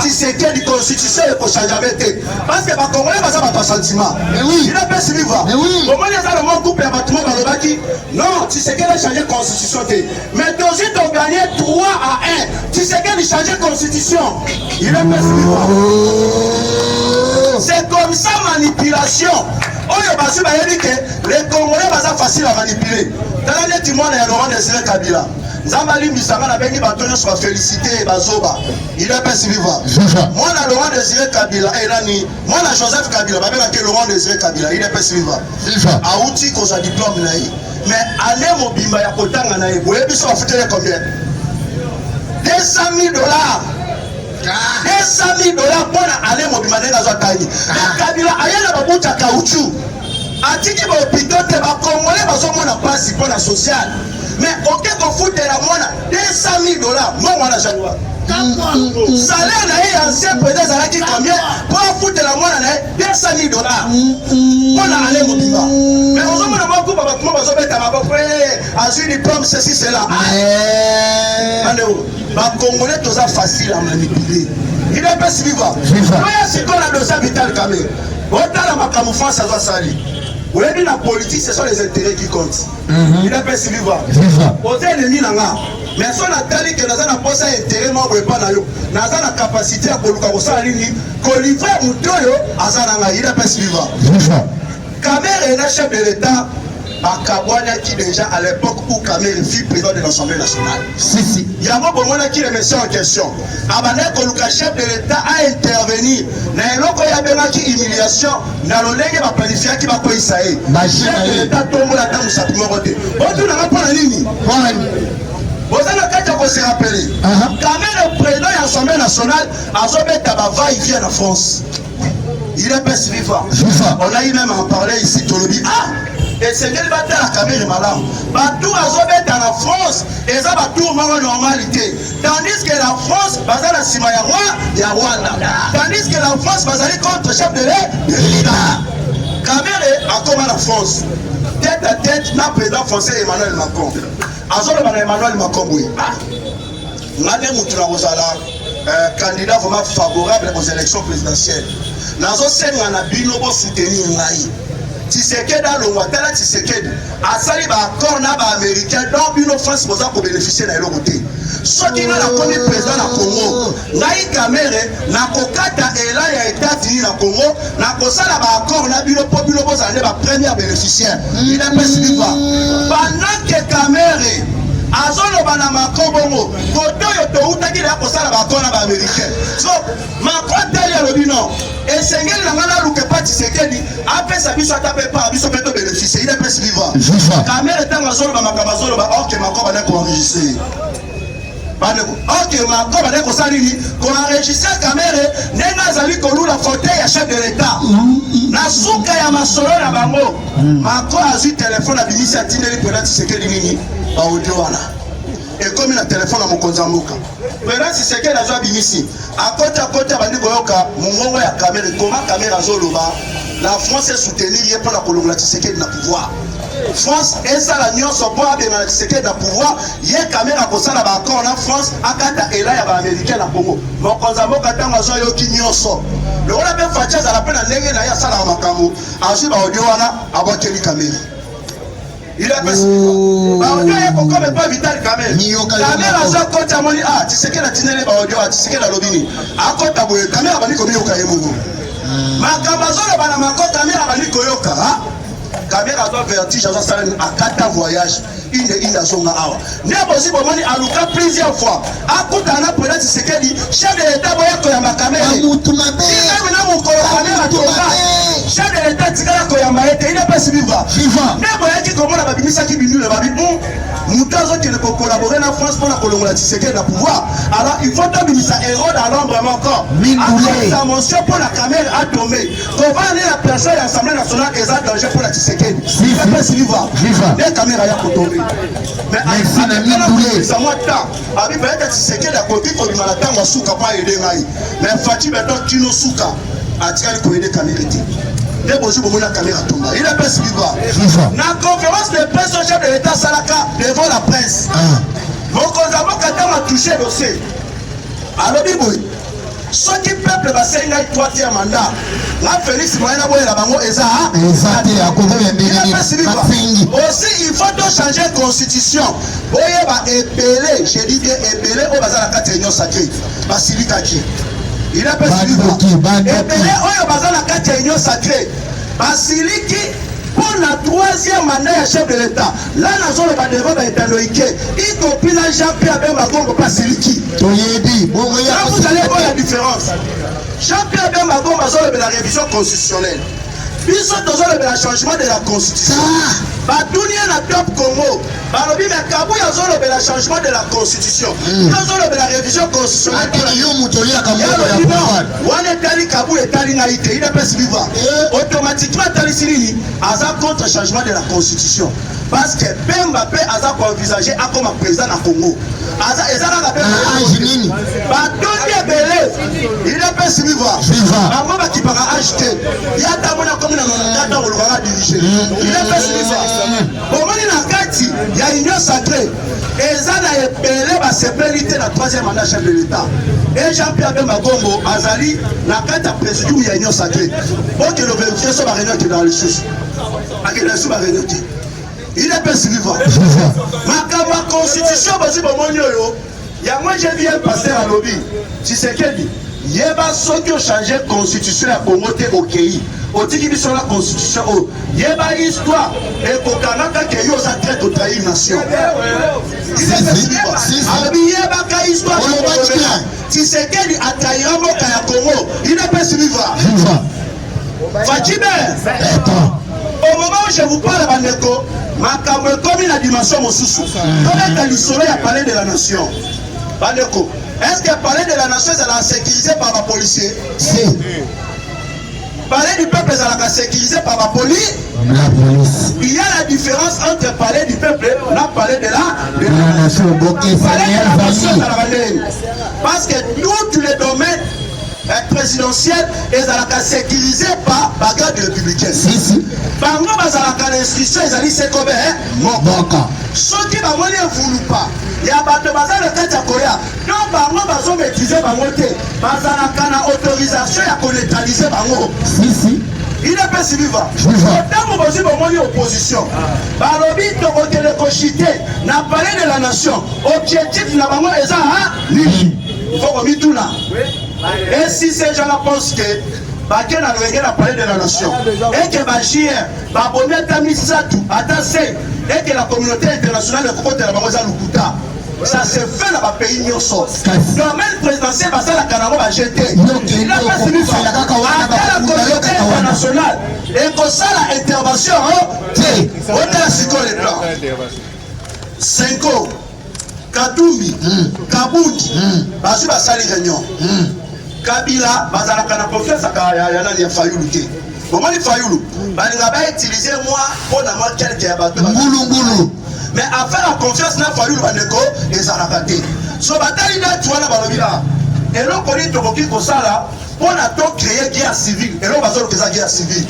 Speaker 5: si c'est que la constitution est pour changer avec parce que ma Congolais va pas sentiment. Mais oui. Il a pas si vivant. Mais oui. Comment les gens le couple un bâtiment dans le bâti? Non, si c'est qu'elle a changé la constitution. Mais toi ils ont gagné 3-1. Si c'est qu'elle a changé la constitution. Il a pas si vivant. C'est comme ça manipulation. Les Congolais sont faciles à manipuler. Dans les témoins, il y a Laurent Désiré Kabila. Zambali Misanga n'a pas dit que soit félicité Bazoba. Il est pas si vivant. Moi, la Laurent Désiré Kabila, moi, la Joseph Kabila, je Laurent Désiré Kabila, il est pas si vivant. Aouti, qu'on a diplôme. Mais allez, mon bimba, ya kotanga na vous avez vu combien? $200 000. $200 $200 pour aller mobimane na zotani. Kabila ayana babuta caoutchouc. Atiki ba hôpital te ba congolais bazomona passe pour la sociale. Mais aucun conflit de la mona $200,000 moi na januar. Salaire na ancien président Zalaki combien pour foutre la mona na $200,000 pour aller mobimba. Mais on a beaucoup papa comment bazobeta maboko azui diplôme ceci cela. Ba congolais toza facile à manipuler. Il est pas suivant. Moi c'est qu'on a dossier vital quand même. Otala makamu France azo sali. Oui, la politique, ce sont les intérêts qui comptent. Il a pas si vivant. Aux ennemis, mais si on a dit que nous avons posé un intérêt, nous avons la capacité à livrer un toyo, il a pas si vivant. Kamer est le chef de l'État. Bakabwana qui déjà à l'époque où Kamer fut président de l'Assemblée nationale. Si. Il y a un moment qui est monsieur en question. Abanek le chef de l'État a intervenu. N'ayeloko ya benga qui humiliation. N'alolenge ba planifier qui va quoi isaïe. Chef de l'État tombe la table sa primo côté. Bonjour n'a pas la ligne. Vous avez le cas se rappeler. Kamer le président de l'Assemblée nationale a zobé tabava il vient en France. Il est pas vivant. On a eu même en parler ici Tolobi. Et c'est quel bâtard la caméra est malade. Batou a zobé dans la France, et ça va tout en normalité. Tandis que la France, basée la Sima ya Rwanda. Tandis que la France, basée contre le chef de l'État. Caméra a comme la France. Tête à tête, le président français Emmanuel Macron. Azolo Emmanuel Macron, oui. Madame Moutoula Rosala, candidat vraiment favorable aux élections présidentielles. Nazo senga na binobo soutenir ngai. Tshisekedi alongwa tala Tshisekedi asali ba accord na ba américain donc bino France boza ko bénéficier na eloko te. Soki na komi président na Congo, ngai Kamere na kokata ela ya États-Unis na Congo, na kosala ba accord na bino po bino boza ne ba premier bénéficiaire. Il a pas suivi quoi. Pendant que Kamere azolo bana makobongo koto yo to utaki na kosala ba accord na ba américain. So Macron tali ya lobino et sengeli na ngala luke pati sekedi apesa biso atape pa biso peto bénéficier. Il est pas suivant. Kamere tanga zolo ba makabazolo ba OK makoba na ko enregistrer. Ok, Macron va dire que ça lui, qu'on enregistre la caméra, n'est zali kolou la fauteuil à chef de l'État. Na souka ya masolo na bango. Macron a eu téléphone à Bimisi à Tineli pour dire que Nini ba audio wana. Et comme il a téléphone à mon konzamuka. Maintenant si c'est que la joie Bimisi, à côté bandi koyoka mongongo ya caméra, comment caméra zoloba, la France est soutenue pour la Colombie Tshisekedi na pouvoir. France et ça la nuance au pouvoir de la Tshisekedi na pouvoir, yé caméra ko ça na ba accord na France akata ela ya ba américain na Congo. Mon konzamuka tanga zo yo kinyoso. Le on a bien fait à la peine à ndenge na ya sala makambo, azu ba audio wana aboteli caméra. Il a passé. Bah audio est comme pas vital caméra. Caméra za kota moni Tshisekedi na tinele ba audio Tshisekedi na lobini. Akota boye caméra bani ko miyoka yemugo. Makabazolo bana makota caméra bani ko yoka. Caméra doit vertige à quatre voyages. Il a son awa. N'est possible de aluka plusieurs fois. À côté de la police, c'est que chef de l'État voyait que la caméra. Chef de l'État, il n'est pas si vivant. N'est pas qui commande la bimisa qui binu le babi. Moutazo qui ne peut collaborer en France pour la Colombie, c'est que le pouvoir. Alors il faut que bimisa héros dans l'ombre encore. Après sa mention pour la caméra a tombé. Comment aller la personne de l'Assemblée nationale est un danger pour la Tshisekedi. Il n'est pas si vivant. Les caméras y a tombé. Mais ça m'a temps. Abi peut-être Tshisekedi a compris qu'on lui a tant souka pas aider ngai. Mais Fati beto kino souka a tiré ko aider caméra. Les bonjour pour la caméra tombe. Il est pas suivant. La conférence de presse au chef de l'État Salaka devant la presse. Mon condamné quand a touché le dossier. Alors biboui. Ce qui peuple va s'engager un troisième mandat. La Félix Moïna Boye la bango eza. Aussi il faut donc changer la constitution. Boye va épeler, je dis bien épeler au bazar la 4e sacrée. Basilika qui. Il a pas suivant. Épeler au bazar la 4e sacrée. Basiliki pour la 3e mandat chef de l'État. Là la zone va devant être loïqué. Y compris la Jean-Pierre Bemba Basiliki. Là vous allez voir la différence. Jean-Pierre Bemba Gomba zone de la révision constitutionnelle.
Speaker 4: biso tozolobela changement de la constitution batunia na top Congo balobi mais Kabuya azolobela changement de la constitution tozolobela révision constitutionnelle wana etali Kabuya etali na ite il est suivant automatiquement etali silini aza contre changement de la constitution parce que Bemba pe aza ko envisager akoma président na Congo aza ezalaka pe batunia belé il est suivant bango bakipaka acheter yata mona comme na nonakata olukaka diriger il est suivant bomoni na kati ya union sacrée eza na ebele basepeli te na troisième mandat chef de l'état et Jean-Pierre Bemba Gombo azali na kati ya présidium ya union sacrée oke le vérifier so baréunion ke dans les sources akela so baréunion te il est suivant makambo ya constitution bosi bomoni oyo yango je viens passer à lobby Tshisekedi yeba soki o changer constitution ya Congo te okei otiki biso la constitution o yeba histoire ekokangaka ke yo oza traite de trahir nation abi yeba ka histoire Tshisekedi atrahira mboka ya Congo il est pas suivant Fatima au moment où je vous parle bandeko makambo ekomi na dimension mosusu tobeta lisolo ya palais de la nation bandeko. Est-ce que parler de la nation est sécurisé par la police? Si. Parler du peuple est sécurisé par la police. Il y a la différence entre parler du peuple et parler de la nation. Parler de la nation, parce que tous les domaines présidentiels sont sécurisés par la garde républicaine. Bango bazalaka l'instruction ezali sekobe mokoka. Soki bango ne voulu pas. Ya bato bazala kati ya Korea. Donc bango bazo maîtriser bango te. Bazalaka na autorisation ya ko neutraliser bango. Si. Il est pas suivant. Tant que vous avez opposition, balobi to kotele kochiter na parler de la nation. Objectif na bango eza ni. Il faut remettre tout là. Et si ces gens-là pensent que Baké n'a rien à parler de la nation et que Bachir, Babonnet Tamisatou, Atassé, et que la communauté internationale de Côte de la Barosa Lukuta, ça se fait dans le pays Nyoso. Le domaine présidentiel va la Canaro va jeter. Il a pas suivi la communauté internationale et que ça l'intervention, on a la psycho les plans. 5 ans. Katumbi, Kabuti, Basu Basali Réunion. Kabila, Bazalaka na confiance à Yana ya Fayoulou. Comment il Fayoulou? Balinga ba utiliser moi pour na moi quelqu'un bateau. Ngulu. Mais à faire la confiance na Fayoulou bandeko ezalakate. So batali na tuana balobila. Et l'on connaît tokoki kosala pour na to créer guerre civile. Et l'on bazolo keza guerre civile.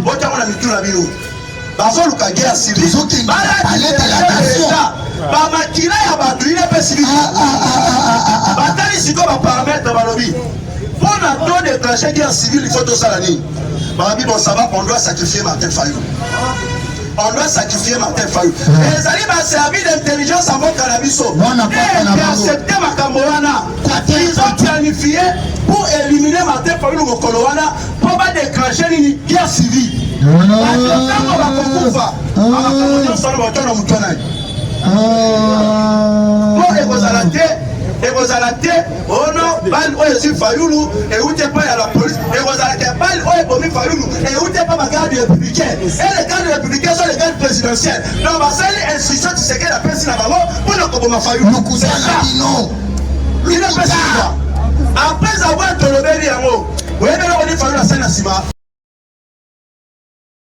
Speaker 4: Bota mona mitu na bino. Bazolo ka guerre civile. Aller de la nation. Bamakila ya bato il est pas civil. Batali siko ba paramètre balobi. Pour la taux de déclencher guerre civile, il faut tout ça l'année. Barabi, bon, ça va, on doit sacrifier Martin Fayou. On doit sacrifier Martin Fayou. Et les alliés vont servir d'intelligence à mon cannabiso. Et accepter ma Camorana. Ils ont planifié pour éliminer Martin Fayou au Kolowana pour pas déclencher une guerre civile. Et vous allez oh non, bal ou est Fayoulou et où t'es pas à la police et vous allez bal ou est Bomi Fayoulou et où t'es pas ma garde républicaine et les gardes républicains sont les gardes présidentiels. Donc ma seule instruction c'est que la personne n'a pas pour le Koboma Fayoulou. C'est ça. Non. Il est pas ça. Après avoir toléré les mots, vous avez dit Fayoulou la scène à Sima.